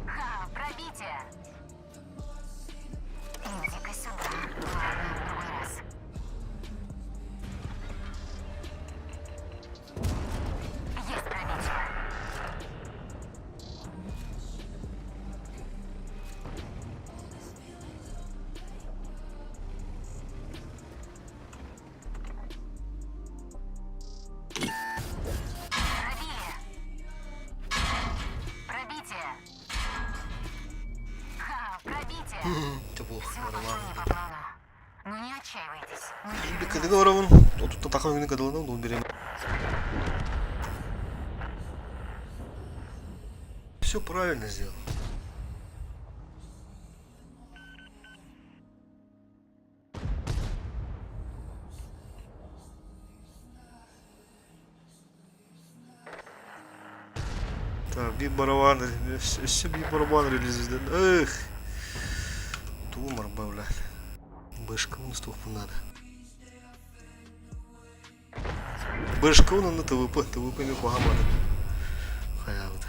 Ха, пробитие. Иди-ка сюда. Ладно, в другой раз. Есть пробитие. Пробили. Пробитие. Ха, пробитие. Это был Все пошло нормально. не по плану. Ну не отчаивайтесь. Мы Когда говорю, тут такой не гадал, но он берем. Все правильно сделал. Так, bir барабан, еще bir барабан релизизден. Эх, тумор, блядь. Бэшка на стопу надо. Бэшка на ТВП не погамады. Хаявды.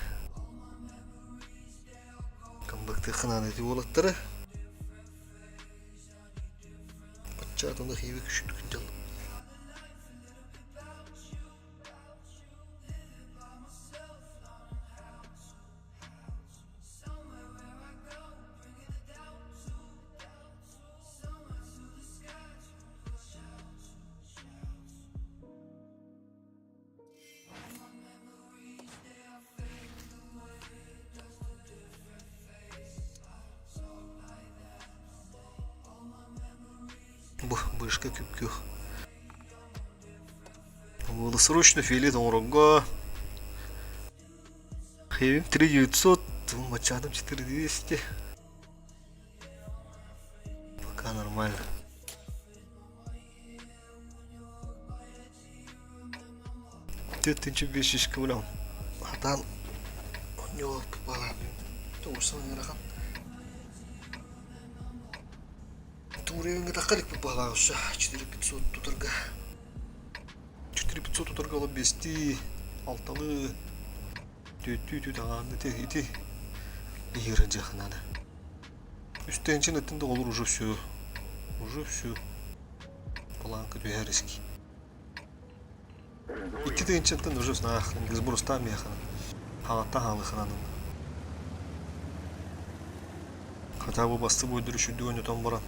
Камбакты хананы ди болаттары. Бачат онда хейвек үшүндүк жал. Бэшка кюк-кюк. Было срочно фиолетовым рога. Хейвинг 3900, мачадом 4200. Пока нормально. Тетенче 500 килограмм. А там у него попало. То же самое раком. Уровень это халик попала уже 4500 туторга. 4500 уторгалы бести, алталы, төттү тағанды ити игерін жақынады. Үстенчен өттінде олар уже все. Планка дуярыски. Икки тегенчентен уже снах, Ингельсбургста механа. Хағатта хағылықананын. Хотя бы басты бойдыр үші дүйені том баран.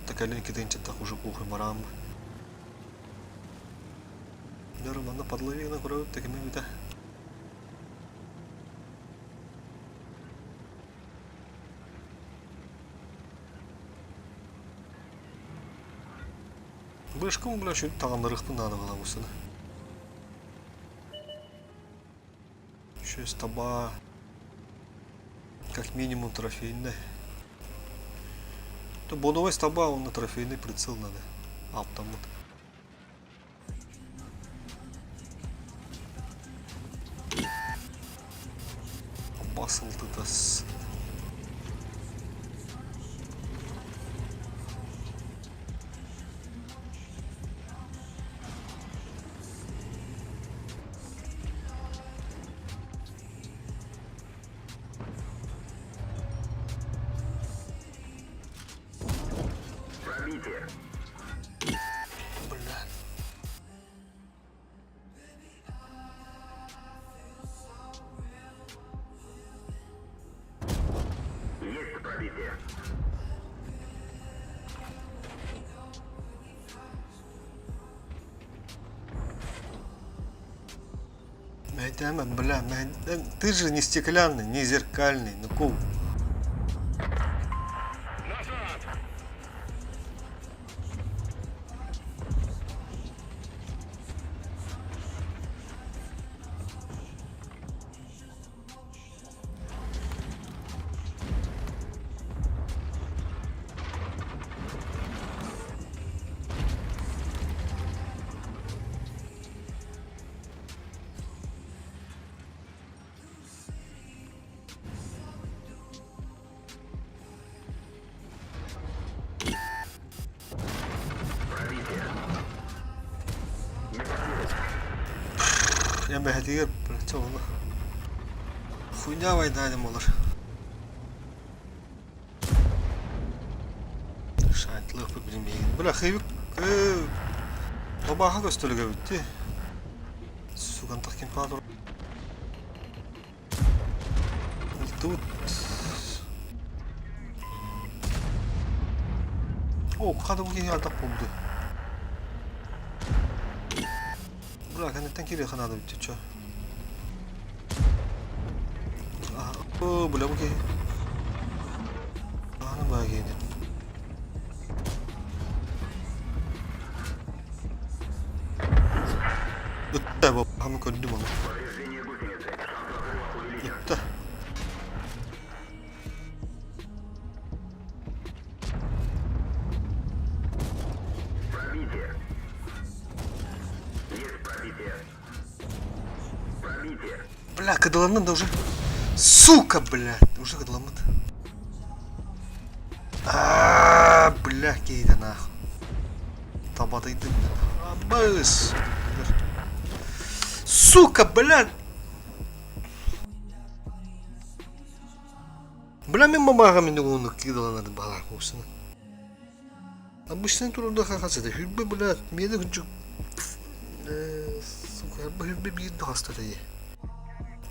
Так әлі икки тегенчентақ уже пухай баран ба. Романна подловина кроют такими вида. Бышком, бля, чуть тағандырықпын надо было усына. Еще стаба как минимум трофейный. То бодовой стаба, он на трофейный прицел надо. Автомат. Басылды да. Пробитие. Бля. Есть пробитие. Мэдяма, бля, ты же не стеклянный, не зеркальный, ну кул. Назад! Пробитие. Я бы хотел, что он. Хуйня война не молор. Шайтлык бы bilmeyin. Бля, хейвик. Бабаха көстөлгө битти. Сугантак ким кадр. Тут. О, кады bu gene атак болду. Бля, канеттен кире ханады битти, чо. О, бля, bu gene. Аны ба gene. Өттә бу, хамы көндүм аны. Повреждение гусеницы. Шанс разрыва увеличен. Өттә. Пробитие. Есть пробитие. Пробитие. Бля, кадыламын да уже. Сука, бля, уже кадыламын. Бля, кейді нахуй. Табадайды мен. Абыс. Сука, бля. Бля, мен мамаға мен оны кидаланады бала осыны. Обычный турда хахасыды. Хүлбі, бля, мені хүнчік. Сука, хүлбі бейді хастады е.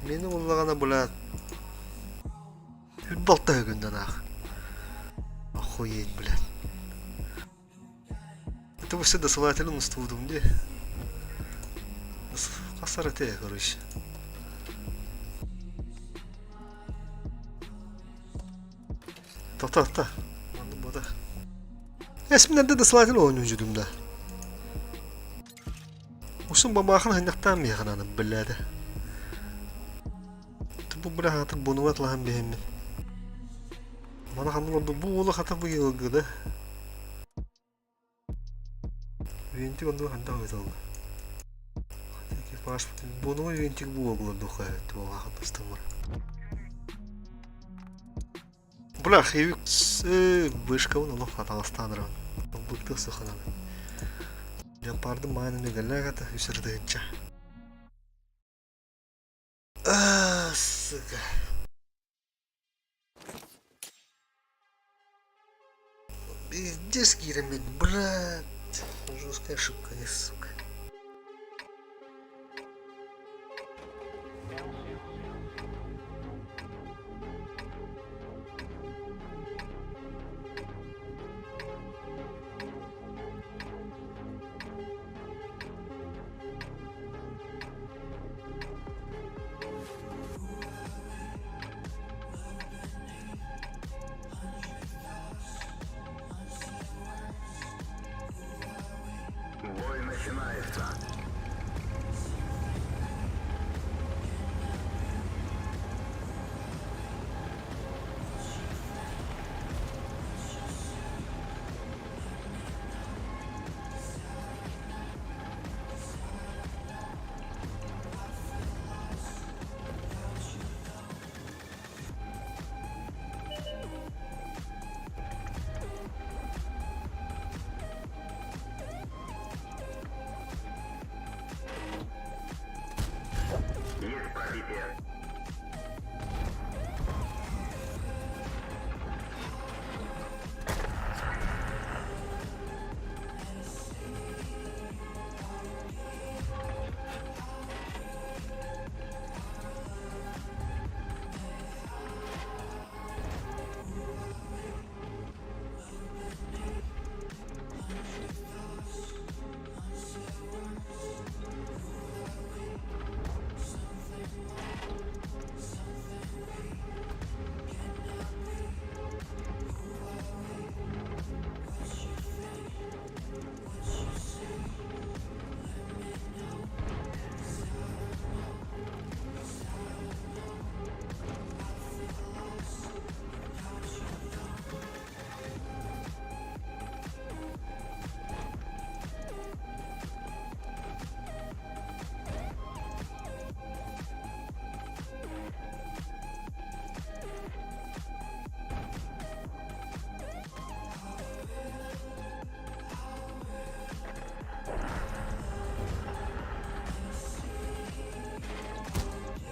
Мені олағана, бля. Хүлбі алта өгінден ақ. Охуеть, блядь. Это вообще досылательно студом, где? Касарате, короче. Та. Ладно, бода. Esminler'de dosılательно oynuncudum da. Usun babakın hanyaktan mı yakınanım, billade. Bu bile hatır bunu atlahan behemmin. Bana kanlı bu oğlu hatır bu yılgıda. Ventik ondan handa oydu oldu. Bunu ventik bu oğlu dokaydı. Bu vakıtlasın var. Бля, хейвик вышка он лох Татарстан. Быктык сыханады. Леопарды майнами галягата и сердеча. Сука. Пиздец, Кирамид, брат. Жесткая ошибка, не сука. Бой начинается. Есть пробитие.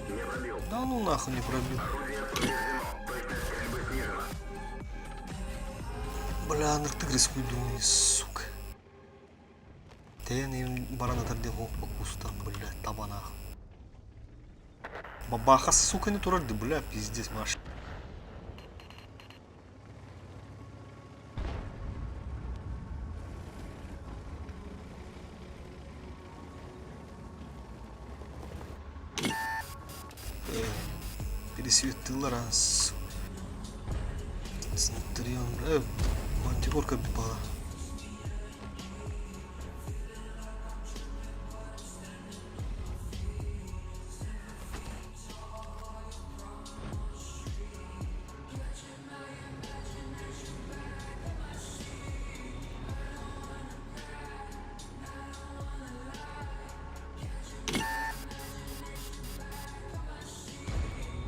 Не пробил. Да ну нахуй не пробил. Орудие повреждено. Точность стрельбы снижена. Бля, ты свой думай, сука. Тени барана тарди хоп по кустам, бля, табанах. Бабаха, сука, не турарди, бля, пиздец, Маша. Пересветила раз. Центурион, мантикорка бипала.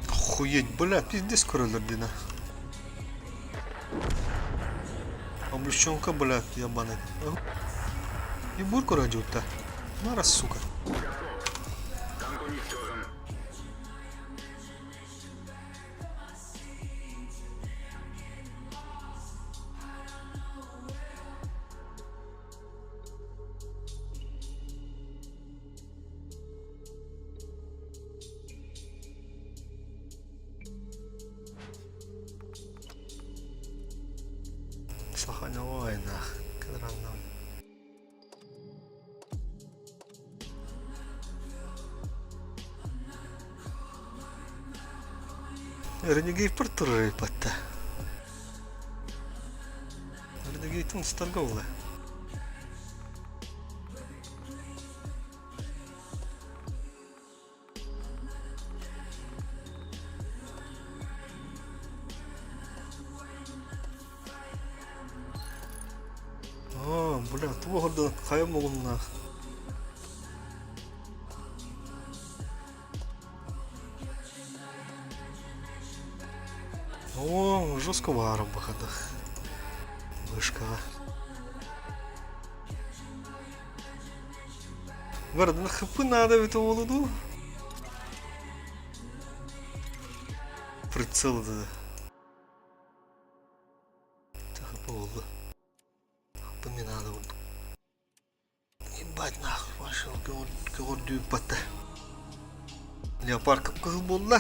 Охуеть, бля, пиздец королердина. Облегченка, блядь, ебаный. И бурку радио-то. На раз, сука. Танк уничтожен. Саханевой, нах. Кадранно. Ренегейт портуры патта. Ренегейт он сторговля. О, бля, твого года хай могу нах. О, жорсткова робоха. Вишка. Бардын хыпы надо бите болуду. Прицел да. Хыпы болду. Хыпы мне надо болду. Ебать нахуй, машина көрдүү батта. Леопард кып-кызыл болду.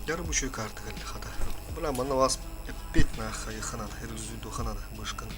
Яры бу чөй карты келди хата. Бля, мана вас опять нахуй ханада, эргизүүдө ханада башканы.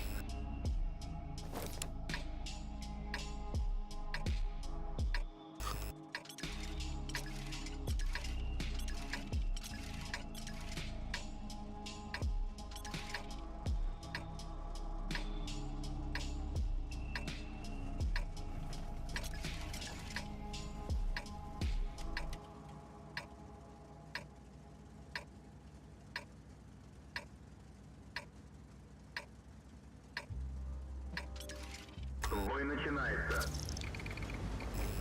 Бой начинается.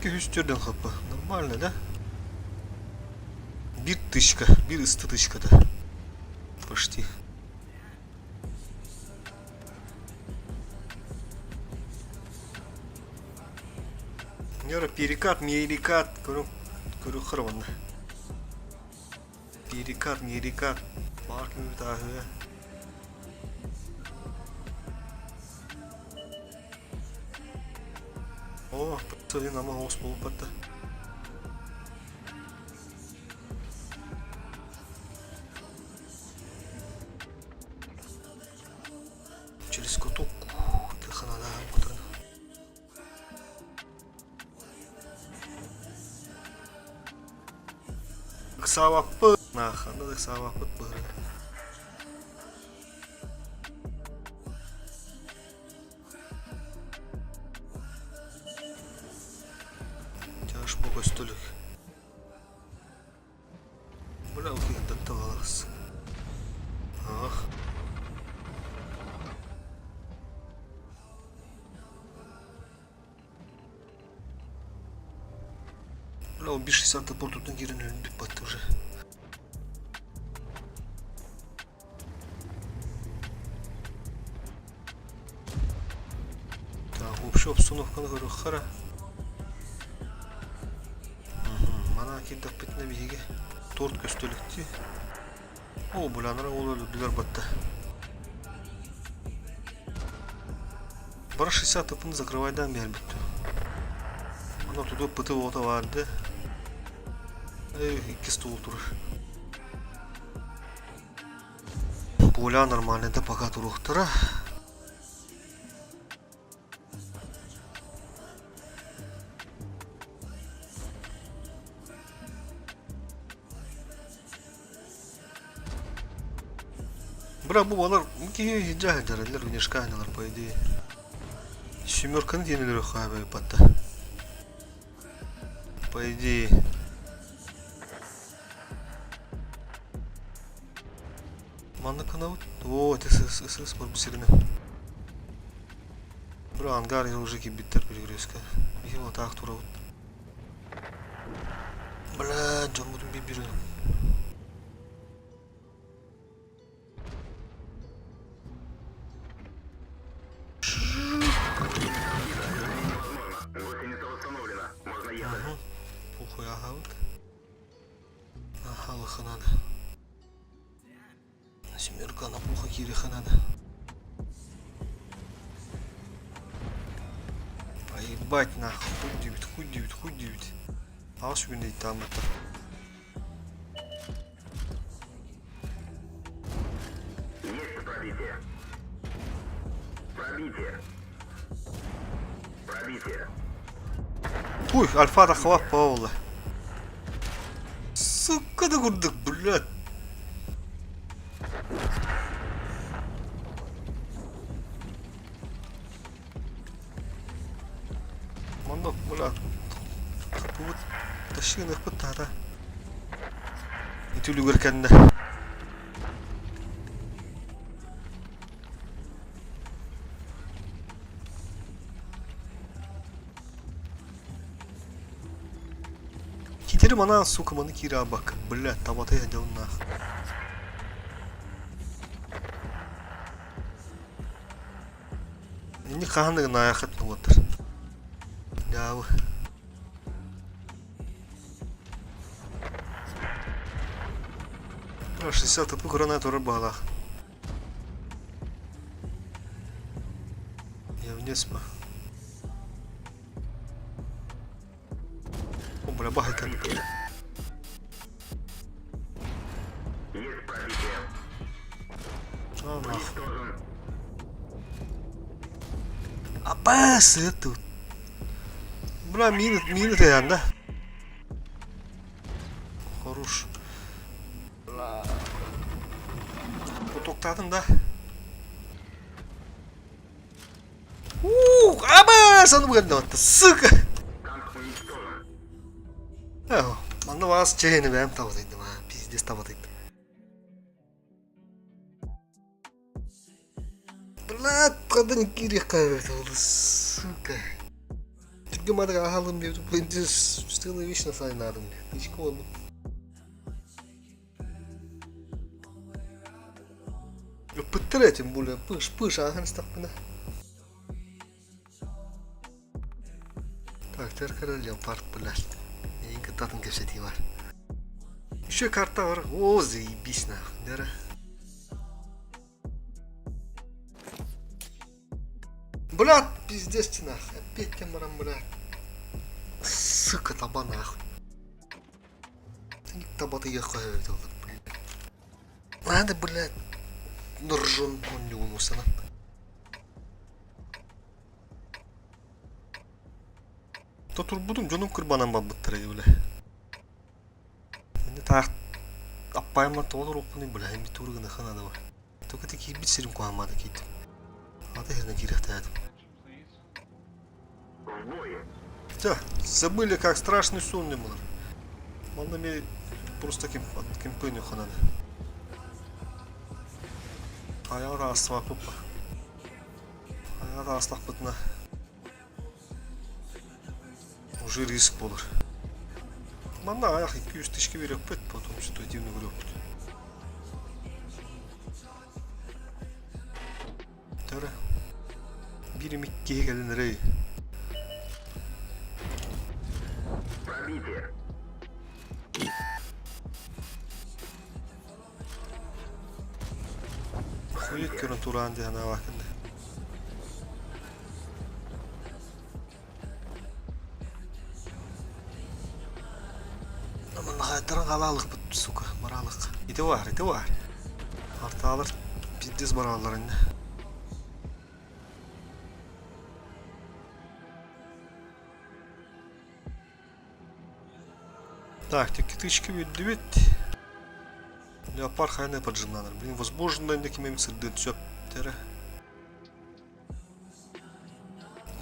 Üstlerden kapı. Нормально, да? Bir тычка, bir ыстı тычкада. Почти. Нера перекат, мерекат, көрү хырванна. Перекат, мерекат. Маркин тағы. О, пацаны нама ос болуп батты. Через кутук тыханада отурду. Савапы наханда савапы быры. Тяж по костюлек. Бля, как доттавалась. Ах. Бля, он бишь 60 портут на гирину бит уже. Так, общая обстановка на гору хара. Мана кидап бетіне бейге торт көстөлікті. О, бұланыра ол өліділер батты. Бара 60 тыпыны закрывайдан бер бітті. Ана туды пыты ота варды. Екі стол тұрыр. Бұла нормальныйда пока тұрықтыра. Бра, bu балар ки жаһалдар, внешканялар по идее. Семерканы денелер хабай патта. По идее. Манда канаут. О, это СС бар бисерине. Бра, ангар уже кибиттер перегрузка. Его так тура. Бля, жамбудун бибири. Гостиница восстановлена. Можно ехать. Похуй, ага, вот. Ага, лоханада. Семерка на пуха кириханада. Поебать нахуй, хуй девять. А свиней там это. Есть пробитие. Пробитие. Пробитие. Ой, альфа-да хват Паула. Сука, да гурдык, блядь. Мандок, блядь. Вот тащил их пытара. И тюлю горканда. Китерим она, сука, маны кира бак. Блядь, табата я делал нах. Не ханды на яхат вот. Yahu. А 60 типу гранату рыбалах. Я вниз по. О, бля, багайка. Есть пробитие. А, нахуй. Уничтожен. А басы тут. Бля, мины-то я, да? Хорош. Потоктадın da. Аба, sana bu kadar attı. Sık. Танк уничтожен. Ya, bana vaz çeyini ben tavadaydım ha. Pizdes tavadaydım. Blat, kadın kiri kahvet oldu. Sık. Çünkü madra ahalım diyordu. Ben de stille vişne saynadım. Hiç kovuldu. Пытер этим более пыш, ага, стопна. Так, теперь королев парк, блядь. Я инка татан кепсети var. Еще карта var. О, заебись нахуй, дара. Блядь, пиздец ты нахуй. Опять камерам, блядь. Сука, таба нахуй. Таба-то ехал, блядь. Надо, блядь. Нұржон он осана. Тотур будым жонум кырбанан бабыттыр бля. Эне так аппайма толор окуны бля, эми тургыны ханада бар. Только такие бит сирим куамады кейтим. Ата жерне кирехтаядым. В бой. Тя, забыли как страшный сон не был. Мана мне просто кемпыню ханада. Ayağı asla pupa. Ayağı asla putna. Уже риск olur. Bana ayak 200 тысяч верек пыт, потом что дивный врёт. Тара. Birim ikkiye geldi nereye? Пробитие. Хует görüntü ulan diye ana vakinde. Ama nahayetlerin kalalık bu suka, maralık. İdi var. Artı alır, piddiz maralarında. Так, таки тычки ведь. Леопард хайне поджимнадыр. Блин, возможно, индеки мем сырды түсөп тере.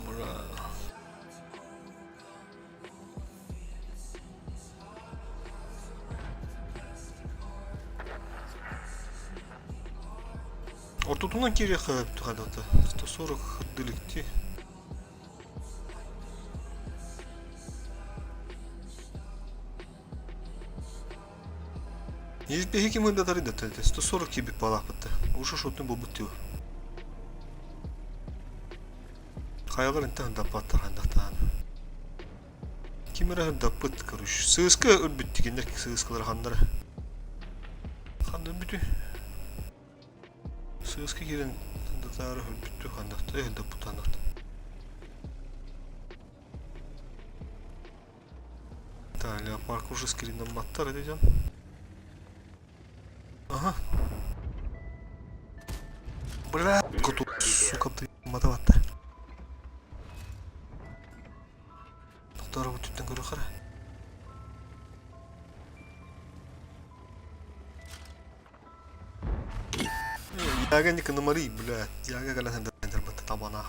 Бра. Ортотунан кире хаб тухадата. 140 хырдылыкти. Есть беги мы до тарида, 140 кибик балапытты. Уже шотный был бутил. Хаялар интен да паттар хандатан. Кимера да пыт, короче. Сыска өрбүттү кендер сыскалар хандары. Хандар бүтү. Сыска кирен да тары өрбүттү хандакты, да путандакты. Да, леопард уже скрином маттар edeceğim. Ага. Бля, коту, сука, ты матаватта. Тоқтары өтіптен көрі қара. Яга не канамари, бля. Яга галатан да бата табана.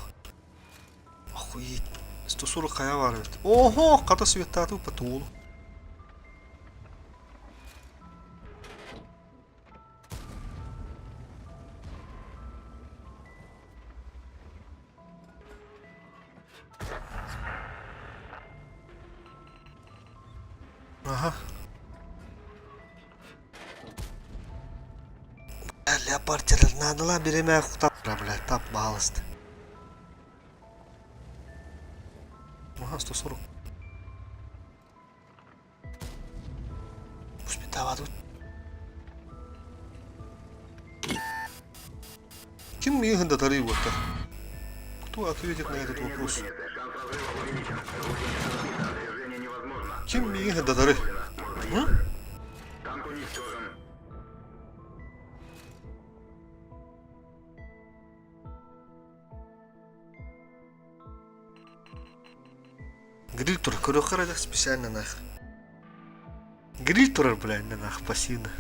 Охуеть. 140 қая бар өт. Ого, қата светтаты по толу. Ага. Леопардтер, надо ла береме хута, блядь, тап баласт. Ага, 140. Пусть мне давадут. Кем мне их додаривать-то? Кто ответит на этот вопрос? Шанс разрыва увеличен. Гусеница сбита. Движение невозможно. Кем мне их додари? Танк уничтожен. Гриль тур, корёхара специально нах. Гриль турар, блядь, нах, пассивно.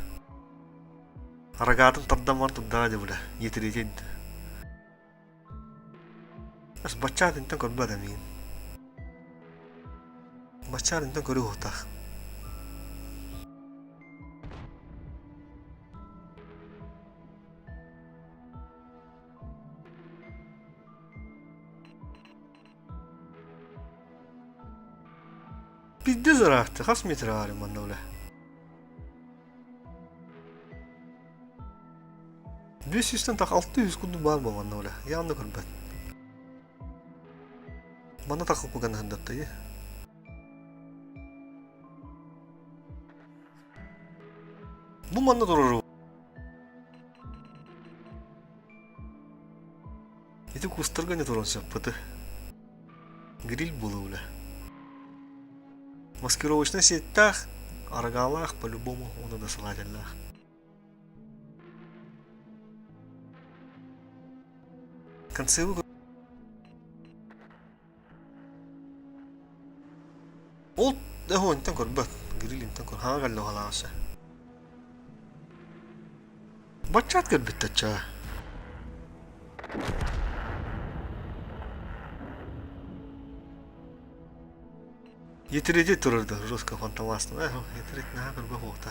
Рогатым тардаман туда, бля, етеретен. Ас бачадын тан корбада мин. Бачадын тан корёхтах. Пиздец зарахты, хас метр арим манна, бля. 500'ten tak 600 kundu var mı bana öyle? Yandı kurban. Bana takıp bugün handattı ya. Bu bana durur. Это кустарга турунса пыты. Гриль был уля. Маскировочная сеть арагалах по-любому он надо салатилах. Концы выгрузки. Ол да интен корбат. Гриль интен кор. Ха галло халаса. Бачат корбиттача. Yeterece dururdu Ruska fantamasını. Yeterek ne haber be hota.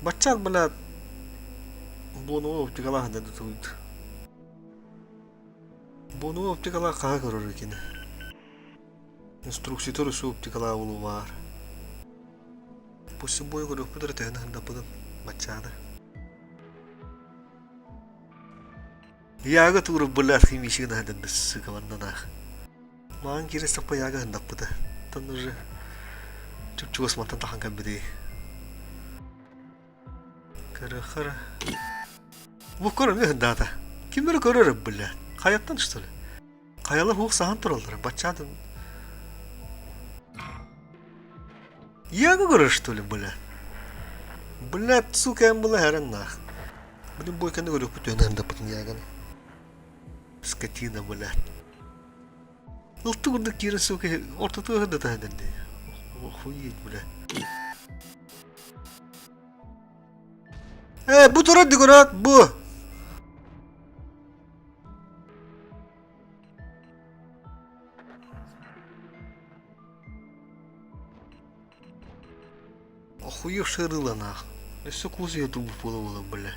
Bachchat bala bunu optikala handa tutuydu. Bunu optikala kaha görür ki ne? Instruksitörü su optikala ulu var. Bu boyu görüp budur tehne handa budur bachchada. Yaga turu bala kimi şey handa nısı kavanna. Maan kire sappa yaga handa budur. Tanrı çok çok osmantan tahan kabidi. Kara. Bu konu ne hında da? Kimleri görür bile? Hayattan işte. Kayalar hoş sahan turallar. Bachchadım. Yaga görür işte bile. Bile su kem bile heran na. Benim boy kendi görüp bütün hında putun yaga. Skatina bile. Iltı kurduk yeri suke ortada hında da hında. Huyit bile. Bu turad dikorat bu. Охуев шерила нах. Все кузи эту буфуловала, бля.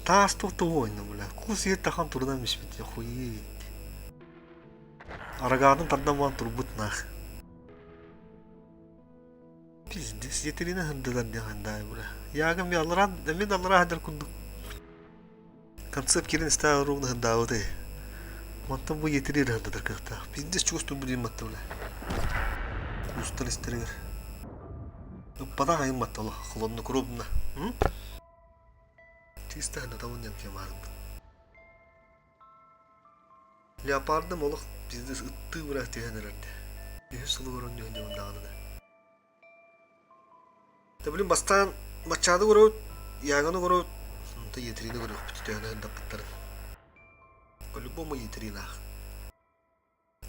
Та что-то война, бля. Кузи это хан турдан мишпит, охуеть. Арагадын тардаман турбут нах. Пиздец, етерина хандадан не хандай, бля. Ягам я алран, мен алран дар кунду. Концепт кирин ставил ровно хандауты. Мантам бу етерина хандадар кахта. Пиздец, чувствую будем матта, бля. Кустал истерир. Упада хайм матта, бля. Холодно крупно. Чисто хандатавун немке марым. Leopard'ım oluk bizde ıttığı bırak diyen herhalde. Yüzü sulu görün diyor diyor dağını. Da bileyim bastan maçadı görüp, yağını görüp, da yetirini görüp, bütün da pıttarın. По-любому yetirina.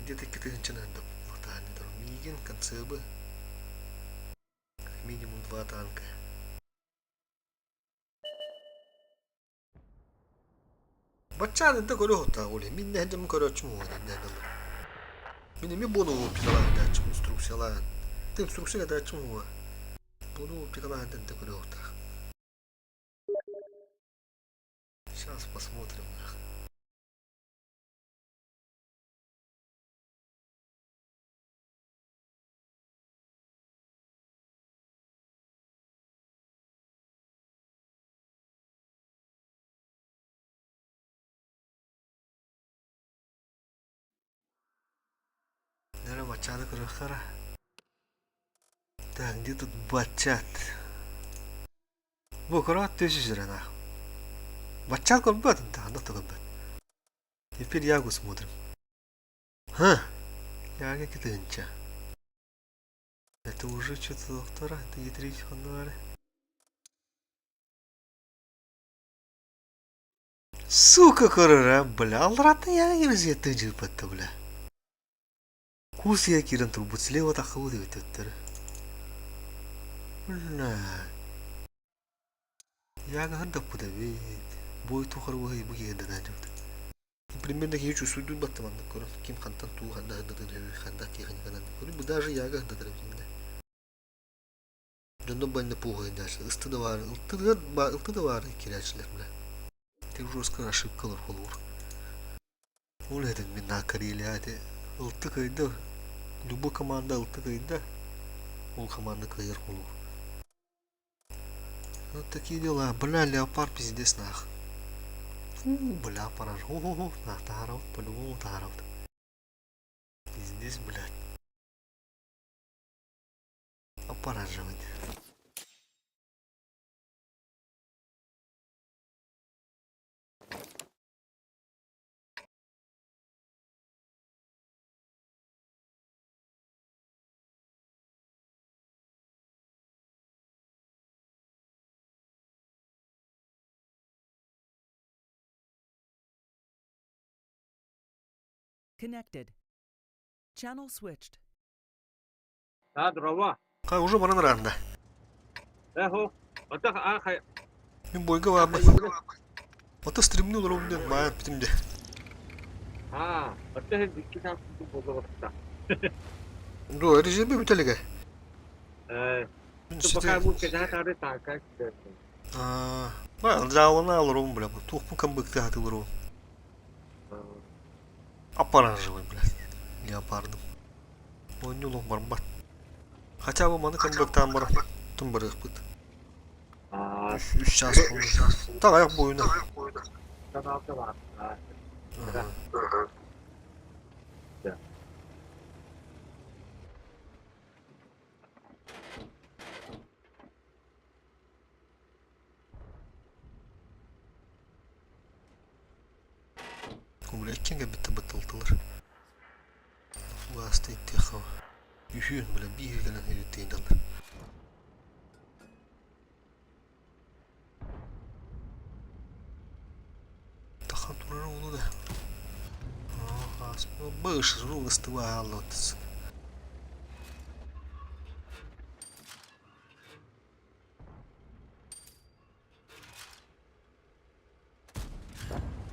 Где-то какие-то начинают да, Мигин, концебы. Как минимум 2 танка. Бачча는 또 그래 호다 우리 민내 한점 거렸지 뭐 내가 민내 미 보노 피가라 다치 인스트럭션라 인스트럭션가 다치 뭐 보노 피가라 한테 그래 호다 сейчас посмотрим. Бачады кырыхара. Так, где тут бачат? Bu kıraat düşüşüren ha. Бачат көрбөтүн та, анда көрбөт. Теперь ягу смотрим. Яга кетенча. Это уже что-то доктора, это ядрить фонары. Сука, корора, бля, алратна яга герзе тыжы патты, бля. Кус я кирен трубут слева таху деп өттөр. Бля. Яга хандап куда вейт. Бой тухар бой буге дадан жапты. Примерно я чувствую тут баттаман корон. Ким хантан ту ханда ханда кихан канан. Корон даже яга ханда тарабинде. Жондан банда пугай даш. Ыстыда var кирячилер бля. Ты жестко ошибкалар болур. Ул эден мен накарили ате. Ылты кайда. Любой команда ылты кайда. Ол команда кайыр болур. Вот такие дела. Бля, леопард пиздец нах. Бля, пора. На, тарау, по-любому тарау. Пиздец, блядь. Опораживать. Connected. Channel switched. 아, 들어와. Ка уже бана наранда. 에호. 어떡 아, 가. Мен бойга var mı? Ota streamini olur bayağı bitimde. 아, 어떻게 느끼 상품도 보고 싶다. Dur, erişe bir mütelege. 또 bakar bu kez hatta takar. Ben zavana alırım bile. Tuhmu kan bıktı hatırlarım. Апараживай, блядь. Леопардом. Ойнулуң барбат. Хотя бы маны кандыктан бар. Тым бір ықпыт. 3 час болу. Так аяқ бойына. Каналда var. Бля, кенге бітті бітілтілер. Басты иттеқау. Үйін, бля, бейгелен үйттейінділер. Тахан турары олу да. Быш, жыл ыстыва алы отыз.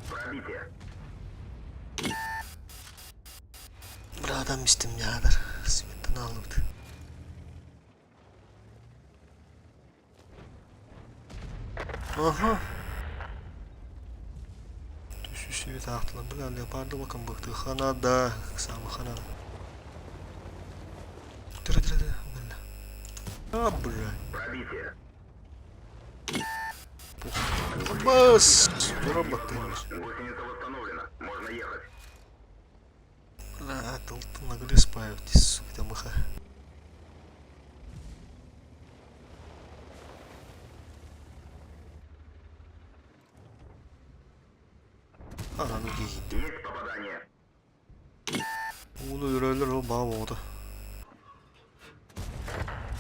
Пробитие. Бля, адам истим неадыр. Светтен алыбды. Aha. Düşüşü tahtla. Bля, leopardı bakın bıktı. Hanada. Kısamı hanada. Dırı. Bля. А, бля. Пробитие. Бас! Доработаешь. Гусеница восстановлена. Можно ехать. Бля, толпу нагрыз паевти, сука, там иха. Ananı giyindi. Есть попадание. Onu yürüyorlar o bağım oldu.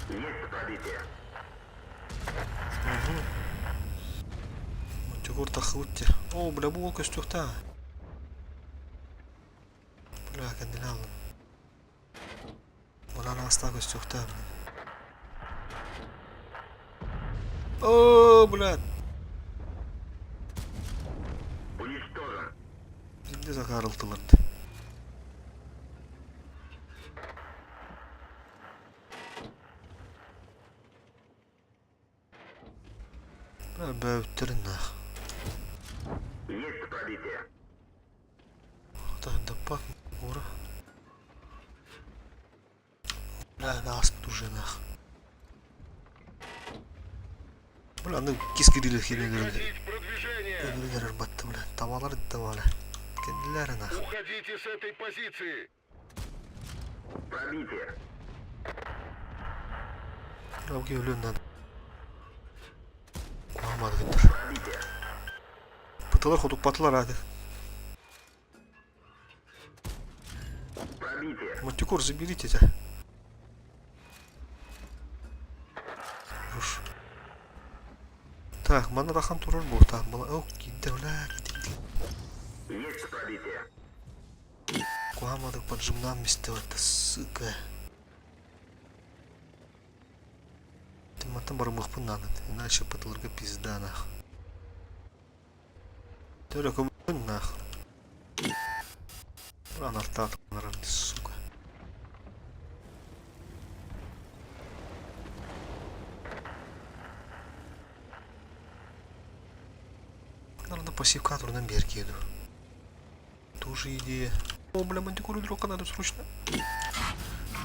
Есть пробитие. Çok orta hıvıttı. Oo, bля, bu olka üstükta. Bля, kendini aldım. Ona nasıl üstükta. Oo, bля. Уничтожен. Şimdi zakarıltılardı. Bля, böğütlerin nah. Есть пробитие. Да бак, ура. Бля, нас уже нах. Бля, ну кискирили хирелерди. Прекратить продвижение! Öbürler battı bля. Tavalar tavalar. Kendileri nah. Уходите с этой позиции! Пробитие. Abi öyle Kuamadı gider. Пробитие. Pıtılar hoduk patılar hadi. Пробитие. Мантикор заберите тебя. Руш. Так, мана рахан турар был. Так, была. Ох, гиде, бля, гиде. Есть пробитие. Kuamadık поджимнам место, это сука. Ты матам бармых надо, иначе пыталарга пизда нах. Только нах. Ран артат, наравне, сука. Наверное, пассивкатор на берег еду. Тоже идея. О, бля, мантикуру дрока надо срочно.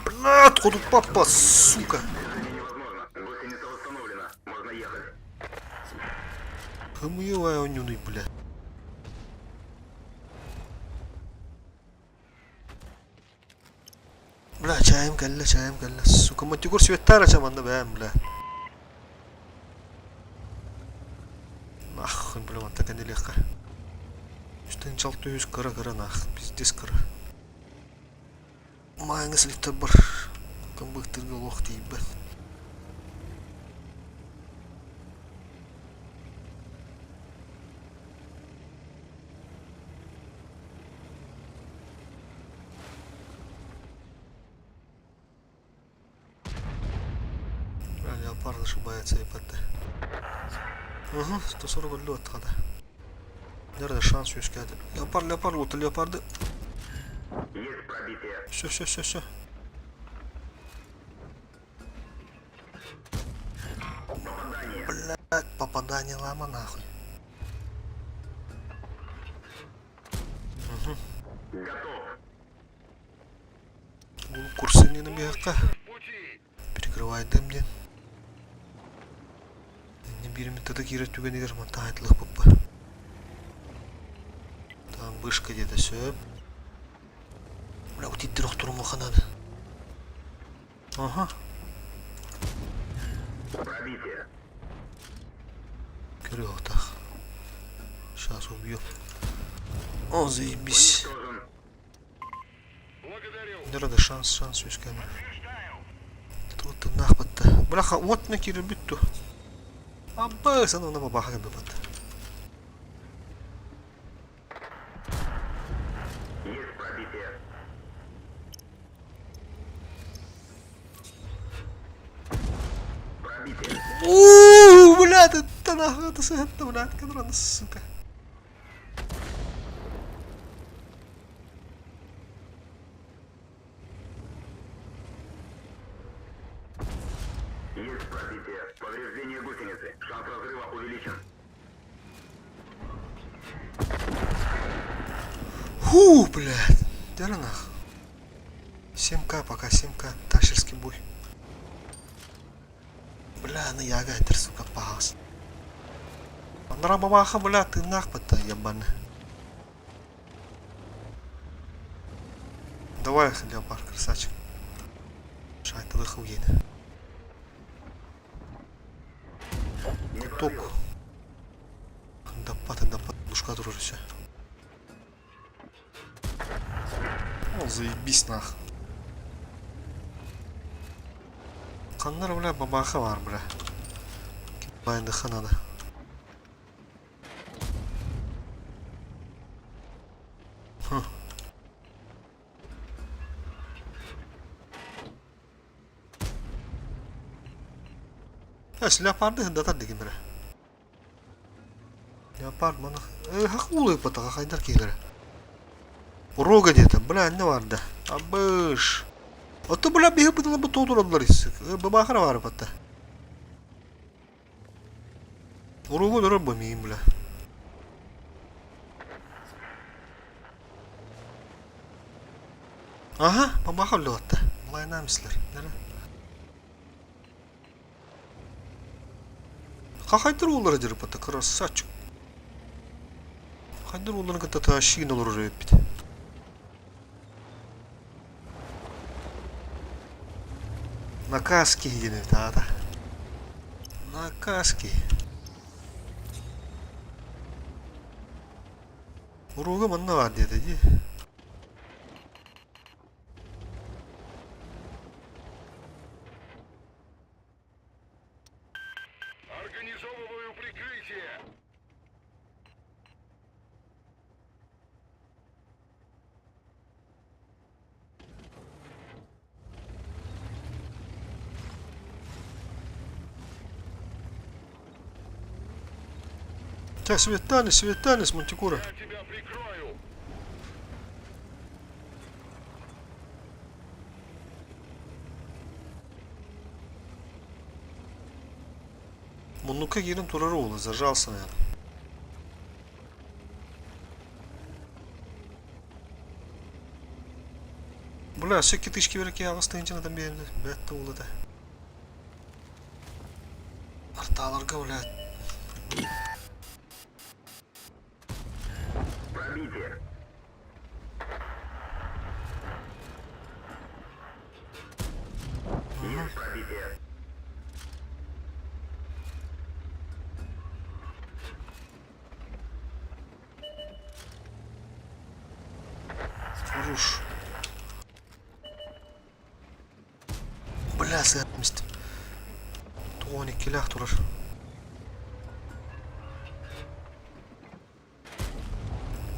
Бля, отходу папа, сука. Движение невозможно. Гусеница восстановлена. Можно ехать. Хмывая унюный, бля. Бля, чаем галля, сука. Мантикур светара чаманда бэм, бля. Нахуй, бля, вот так нелегко. Что ничал туюсь кара нах, пиздец кара. Майнес лифтер бар. Кам быхтырга лох дейбен. Леопард ошибается и ПТ. Ага, 140 лед хада. Nerede şans yüz geldi. Leopar oldu leopardı. Есть пробитие. Все. Попадание. Блять, попадание лама нахуй. Готов. Курсы не набегка. Пути. Перекрывай дым ден. Не берем это такие ратюганигар мотает лых попа. Там вышка где-то все. Бля, вот и трех турмуха надо. Ага. Пробитие. Крётах. Сейчас убью. О, заебись. Уничтожен. Благодарю. Nerede şans yüz geldi. Тут ты нахпат-то. Бляха, вот на кирбитту. Абба, sana ona baba gibi bat. Есть пробитие. Пробитие. Ууу, блядь, это нахуй, это блядь, кадрана, сука. Есть пробитие. Повреждение гусеницы. Шанс разрыва увеличен. Фу, блядь. Где нах? 7К пока, 7К. Ташерский бой. Бля, на ягайтер, сука, пас. Андра бабаха, бля, ты нахпата, ебаный. Давай, Леопард, красавчик. Шайта лыхуин. Ток. Да пата, душка дружище. О, заебись нах. Каннар, бля, бабаха var, бля. Байндыха надо. Хм. Leopard'ı hındatar digin bire. Leopard bana... hak oluyor pataka kaydar keylere. Рога где-то, бля, не варда. Абыш. А то, бля, беги потом на тот урод ларис. Бабахара вара пата. Урогу дорог бами, бля. Ага, бабаха лёта. Лайна мислер. Хахайдыр олар дер пата, красавчик. Хайдыр оларын ката ташигин олар өйт бит. На каски едем, да. На каски. Уруга манна var dedi. Организовываю прикрытие. Так, Светанис, Мантикура. Я тебя прикрою. Ну-ка, Гирин Турарула, зажался, наверное. Бля, всякие тычки верки ағыстайынчана там берді. Бәтті олады. Арталарға, бля. Пробитие. Есть пробитие. Хорош. Бля, сәтмісті. 12 лях тұрар.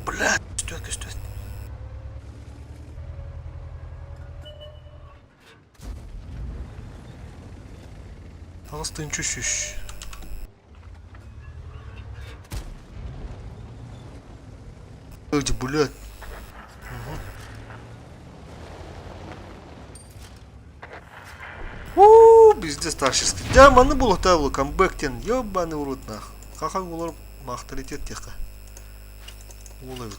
Бля, үстөк. Ағыстың чүш. Öldü, блядь. Bizde старшинский. Да, маны булы тавлы, камбэктен. Ёбаный урод нах. Хаха олар авторитет тека. Олай.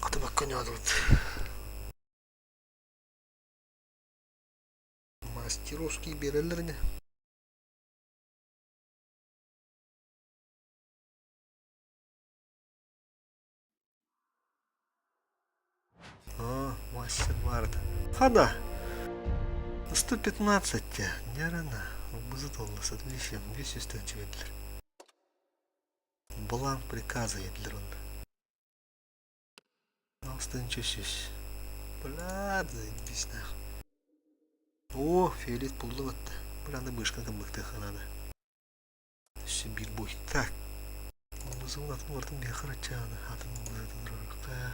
Аты бак көне адылды. Мастеровский берелеріне. Мастер варда. Хада. 115 не рано. Обузатоллас отличием. Весь устойчивый. Бланк приказа едлер он. Алстын чөшүш. Блядь, заебись нахуй. О, фиолет пулды батты. Блянды бышка кымбыкты ханады. Все бир бой. Так. Обузун атын ортын бияқыр атчаны. Атын обузатын рұрықта.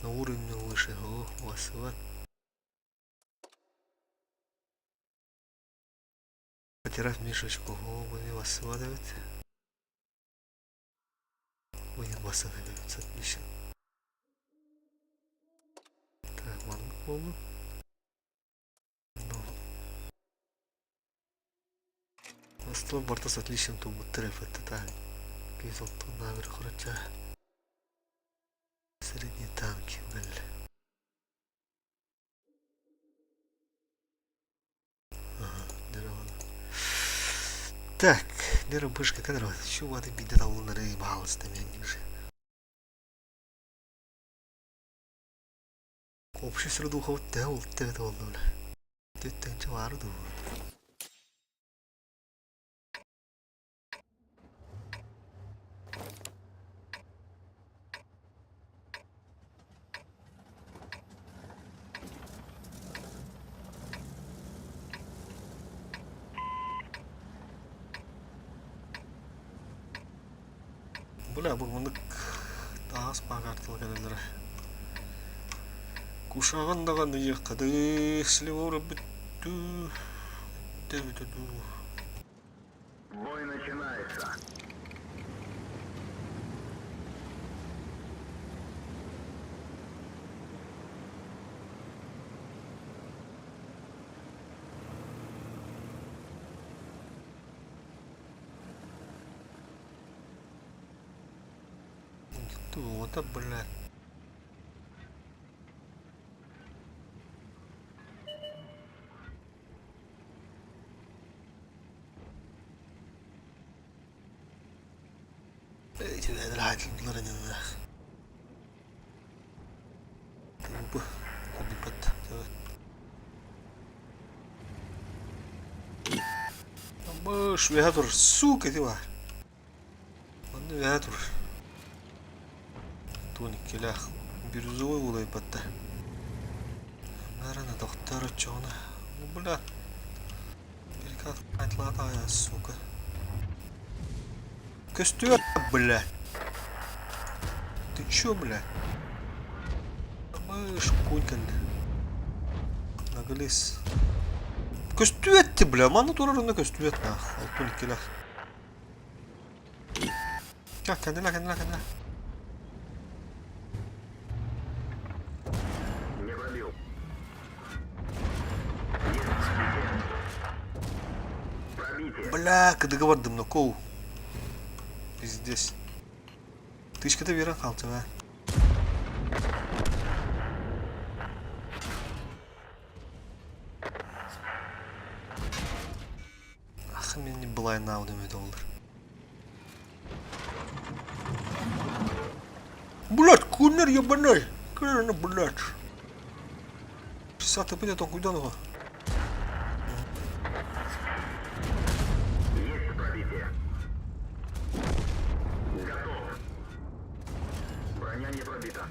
На уровне выше. О, васыват. Потеряв мешочку. О, вы васывадывает. Воин васывадывает. Отлично. Так, манг полу. Остал борта с отличием тубу треф. Это так. Кейзал тут наверх рыча. Средние танки, блядь. Ага, дерево. Так, дерево пышка кадрова. Еще воды беда на рыбу, алстами они же. Общий среду ход тел, ты это волну. Ты чего арду? Бля, бұл мұндық тағас бағартылы кәділдері. Кушағандаған еққады, слеворы бітті. Дәбітіду. Бой начинается. Вот это, блядь. Эти гадалайтлар анана. Тупо. Кабипат. Амбаш вятур, сука, ты ва. Он вятур. Тоник келах. Бирюзовый улай патта. Нарана доктор чона. Бля. Перекат айтлата я, сука. Костюм, бля. Ты чё, бля? Мышь, кунькан. Наглис. Костюм ты, бля, ману турарына костюм нах. Алтуник келах. Кандила. Не пробил. Пробитие. Бля, договордым, но коу. Пиздец. Тычка-то вера қалды, а. Ах, мен не былай нау демеді олар. Блядь, кунер ебаный. Кунер, блядь. 50 пойдет, он куда его? Есть пробитие. Готов. Броня не пробита.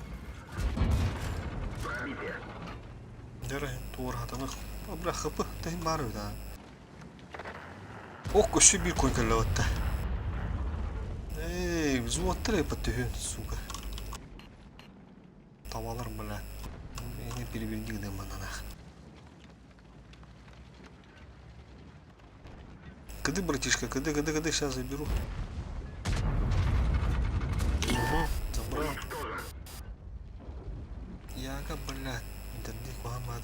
Пробитие. Дәрі, туыр атамық. Бля, хыпы, тәйін бары өйді. Ох, көші бір көңкілі өтті. Эй, зуаттыр әпі түйін, сука. Tavalar, бля. Ini biri-biri gede mana nah. Кады, братишка, кады, сейчас заберу. Угу, забрал. Яга, блядь, дерди Мухаммад.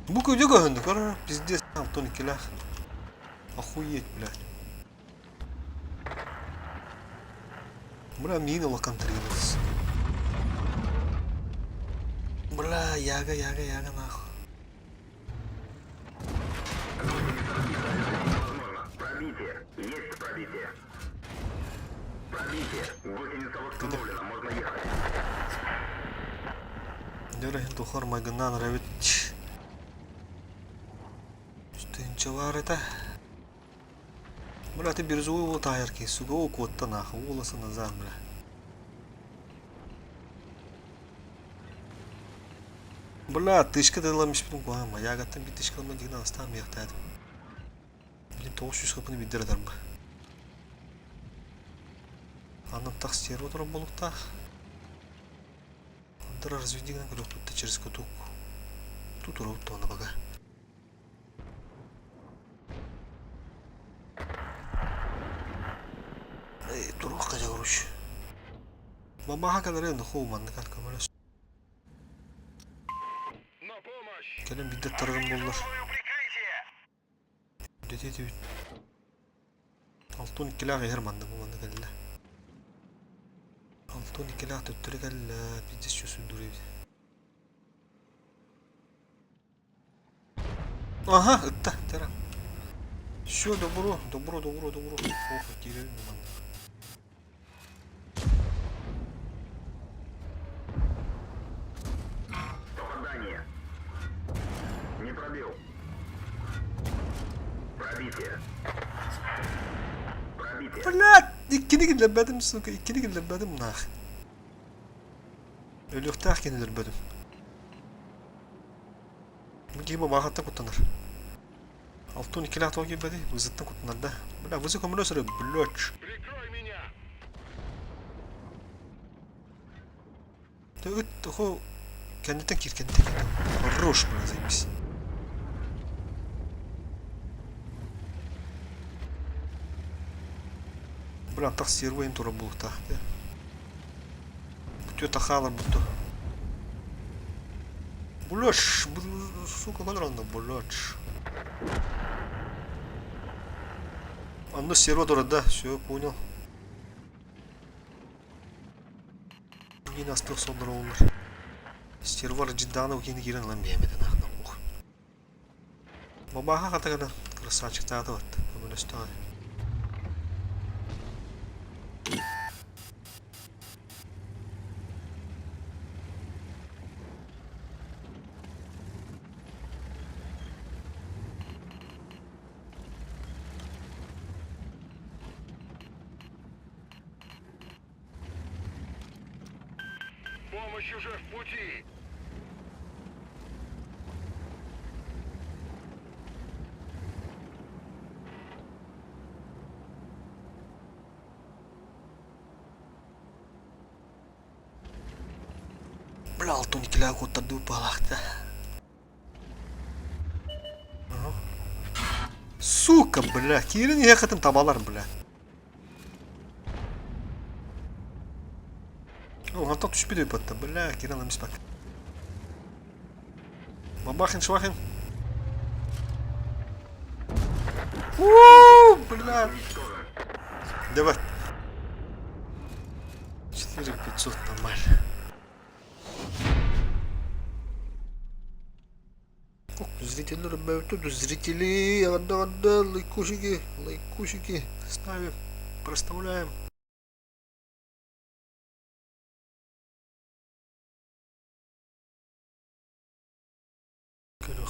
Бука где гонды, кора, пиздец, там тони килях. Охуеть, блядь. Бля, мина локантрилась. Бля, яга, нахуй. Возможно. Пробитие. Есть пробитие. Пробитие. Гусеница восстановлена. Можно ехать. Дерехин тухар майганан ревит. Что var это? Бля, ты бирюзовый вот айрки, сука, о кот-то нахуй, волосы назад, бля. Бля, тышка дайламыш битим куама, ягаттан бит тышкаламан дегенен астам яктайды. Блин, 900 хапыны биддердер ба. Анан так стеріп отырып болуқта. Андыра разведениен көлік тұтты через кутук. Тут ұраутты оны бага. Эй, туруқ қажа көруш. Мамаға кәдір енді қоу манды кәлкі мөлес. Келем биддер тарығын болылар. Дететі өт. Алтын икілақ егер манды бұл манды кәлілі. Алтын икілақ төттірі кәлілі. Биддес жөсін дұрейді. Ага, ытта, тәрі. Все, добро. Ох, керевін манды. Попадание. Не пробил. Пробитие. Блядь, ikkini gillenmedim suka, ikkini gillenmedim nah. Ölüktağ kendiler bölüm. Bu gibi bağatta kutanır. Altın iki lahtı o gibi bedi, vızıttan kutanır da. Bля, vızı komunu sürü, blöç. Прикрой меня! Da öt, o kendinden kir, Roş bana zeymiş. Бля, так стерва интура булта. Бүтө тахалар бүтө. Булош, сука, кадранда булош. Анда стерва дорада, все, понял. Yine astık sonları olur. Sтерва Раджиданов yeni giren lan beğenmedi nahna. Бабаха катагана красавчик тағы вот. Böyle стоит. Помощь уже в пути. Бля, алтуникилер куттарды балакта. Сука, бля, кирин яхатын табалар, бля. О, антон түшпеді өпатты, бля, кирин амис бак. Бабахин, швахин. Ууу, бля. Давай. 4500, нормально. Зритель работают, зрители, ада, лайкусики, ставим, проставляем.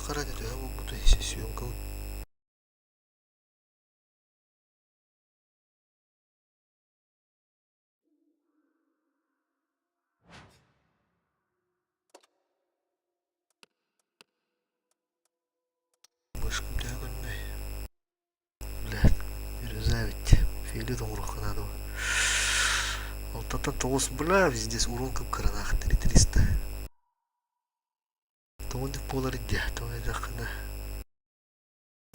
Ради того буду если съемка. Башкам дягонный. Блядь, перезавить. Фиолетом урок надо. Вот это толс, бля, здесь урон как коронах 3300. То он в поларе то это хана.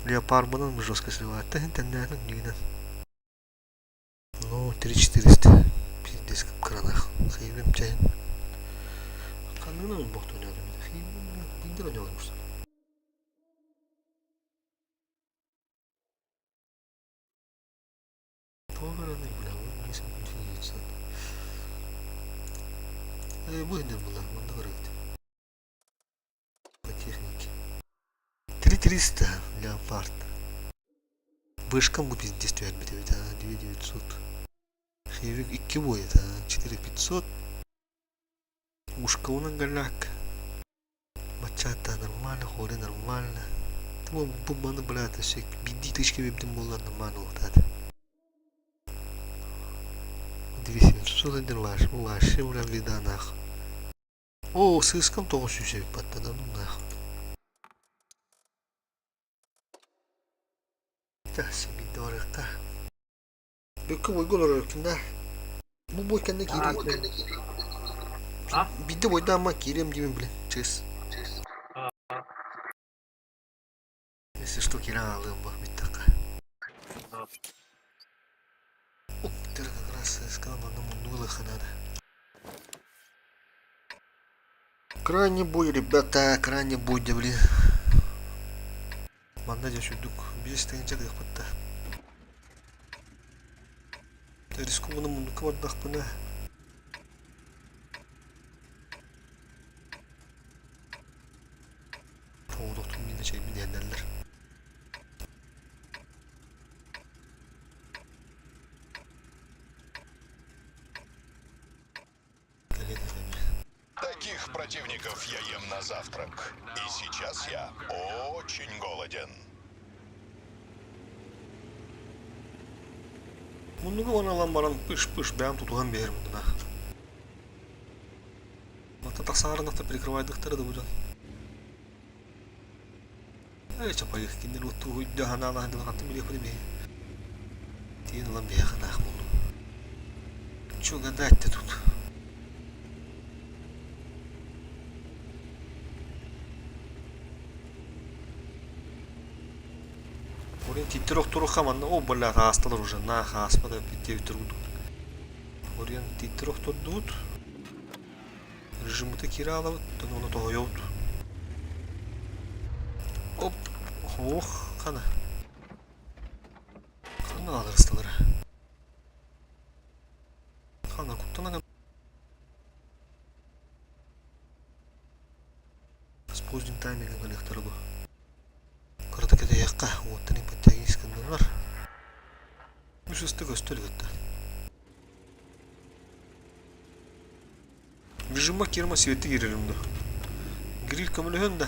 Леопард банан жестко сливает. Это не видно. Ну, 3400. Пиздец как коронах. Хайвим чай. Канына бохту не надо. Хайвим, пиндера не надо. Поворотный, бля, вот не смотрится. Выгодно было, надо говорить. По технике. 3300 леопард. Вышкам купить действия отбитывать, 2900. Хевик 2 будет, 4500. Ушка у нагаляк. Мачата нормально, хоре нормально. Тому буманы, бля, это все биди тычки вебдим было нормально вот это. 2700 один ваш, бля, вида нах. О, сыскам того сюсек подтада, ну нах. Да, себе дорого. Бөкке бойгон оройкында. Бу бойканда кире. Бидде бойда ама кирем деймін, блин, чес. Если что, кира алым бак биттака. Оп, тер как раз сказал, на мундулыха надо. Крайний бой, ребята, крайний бой, да, блин. Манда деші дук, без тайынчак дақпатта. Рискованный мундука бар дақпына. Тоғыдықтың мені чай мені әндерлер. Таких противников я ем на завтрак. И сейчас я очень голоден. Мундука бана lan баран пыш-пыш, бәм тутуған берім дына. Вот это саарындақта прикрывайдықтары да бұдан. Чапа их киндер вот ту да хана на хана ты мне подби. Ты на бега нахму. Чё гадать-то тут? Орен титрох турухаман, о бля, хасталар уже на хаспада питев труд. Орен титрох турдут. Режиму такирала, то на того йод. Оп, ох, хана. Хана алырсталар. Хана куттанаган. С поздним таймингом электроду. Картаке Ехка, вот они подтягиваются нар. Ну что стыка столько-то. Режима керма свети girelim de. Grill kamera da.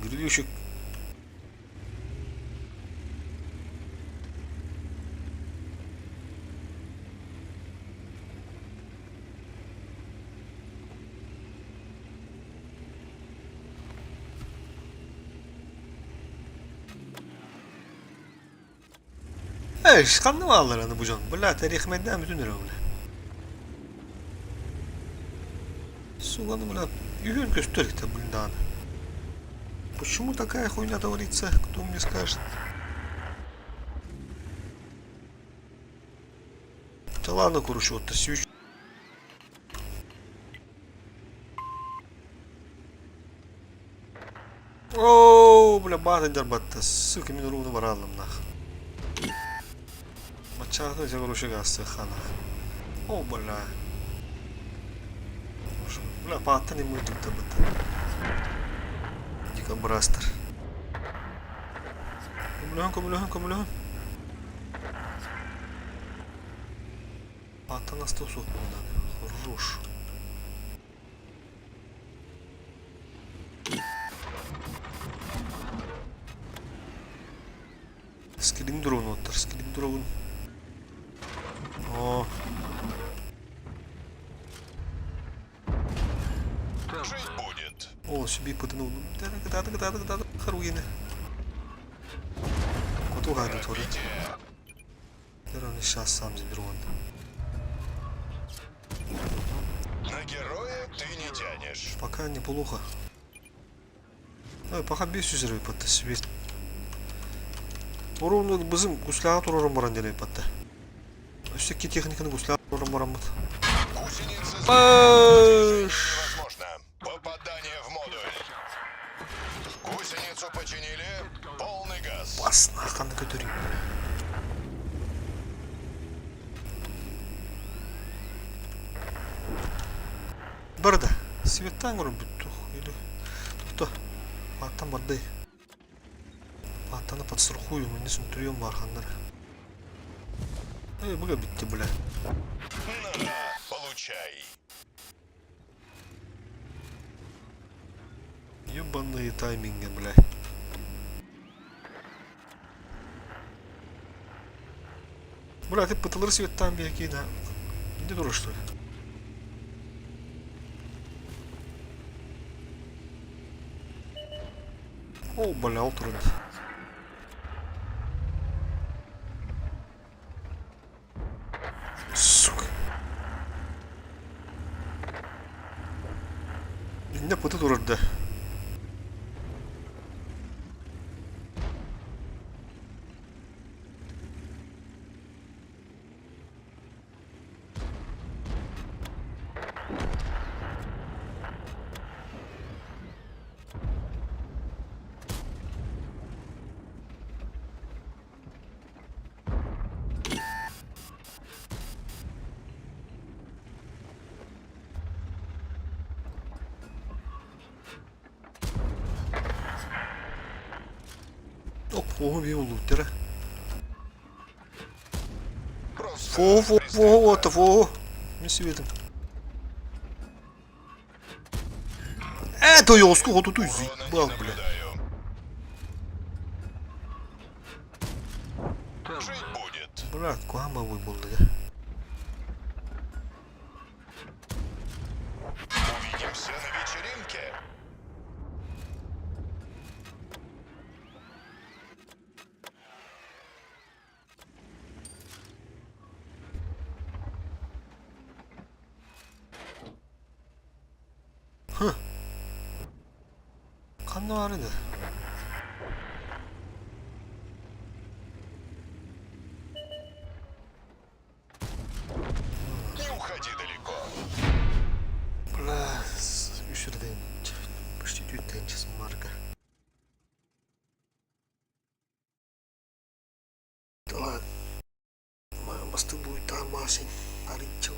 Grill ışık. ايش خلنا والله انا ابو جون بالله تاريخ مدام بدون ولا сугану бля юрка что ли то блин да почему такая хуйня творится кто мне скажет да ладно короче вот тасю о бля бата дербата сука меня ровно воралом нах мачата я короче гасса хана о бля Бля, пата не muito табата. Дика брастер. Комлён. Пата на 100 сот надо. Хорош. Скрин дрон отыр, скрин дрон. О. Жить будет. О, собі потянув. Харуїни. Коту гаду творить. Я не щас сам заберу он. На героя ты не тянешь. Пока неплохо. Пока без üzere yapatı себе. Орунды bizim гусляга турарым баран деле yapatı. Üstteki техниканы гусляга турарым баран бат. Гусеницы Баш! невозможно. Попадание в модуль. Гусеницу починили. Полный газ. Бас наханы көтөрейim. Бырда. Светтан көрүп бүттү. Или тукта. Аттан барды. Аттаны подстрахую, менесин түрөм бархандар. Буга битти, бля. На, получай. Ёбаные тайминги, бля. Бля, ты пыталар светтан бияки, да? Не дура, что ли? О, бля, олтурын. Сука. Ne pıtı dururdu. О, bir лутера. Просто Фу. Не светим. Это я сколько тут урона не изъебал, бля. наблюдаю. Жить будет. Брат, куама выбыл, да? Увидимся на вечеринке. Kanlı ağrıdı. Не уходи далеко. Бля, üşürdüm. Почти tüytten çizim marka. Да ладно. Моя мосты будет там машин. Паричу.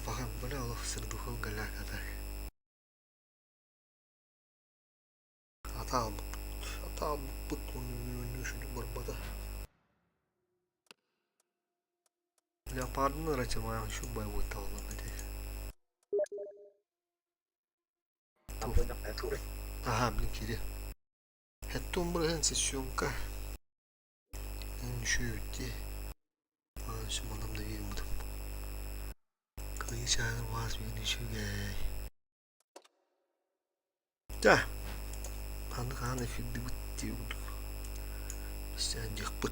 Пока, бля, Аллах сырдухал галяка, да. Hata bu konu şunu barbada. Leopard'ın aracı mı? Şu bay bu tavalım hadi. Apa dah aku dah. Aha, kiri. Hetton bırakın sesyon ka. Şu yutti. Şu manam da yiyordum. Kıyı çağır vaz bir şu gay. Da. Anlık anı fildi bitti. İşte ancak bıt.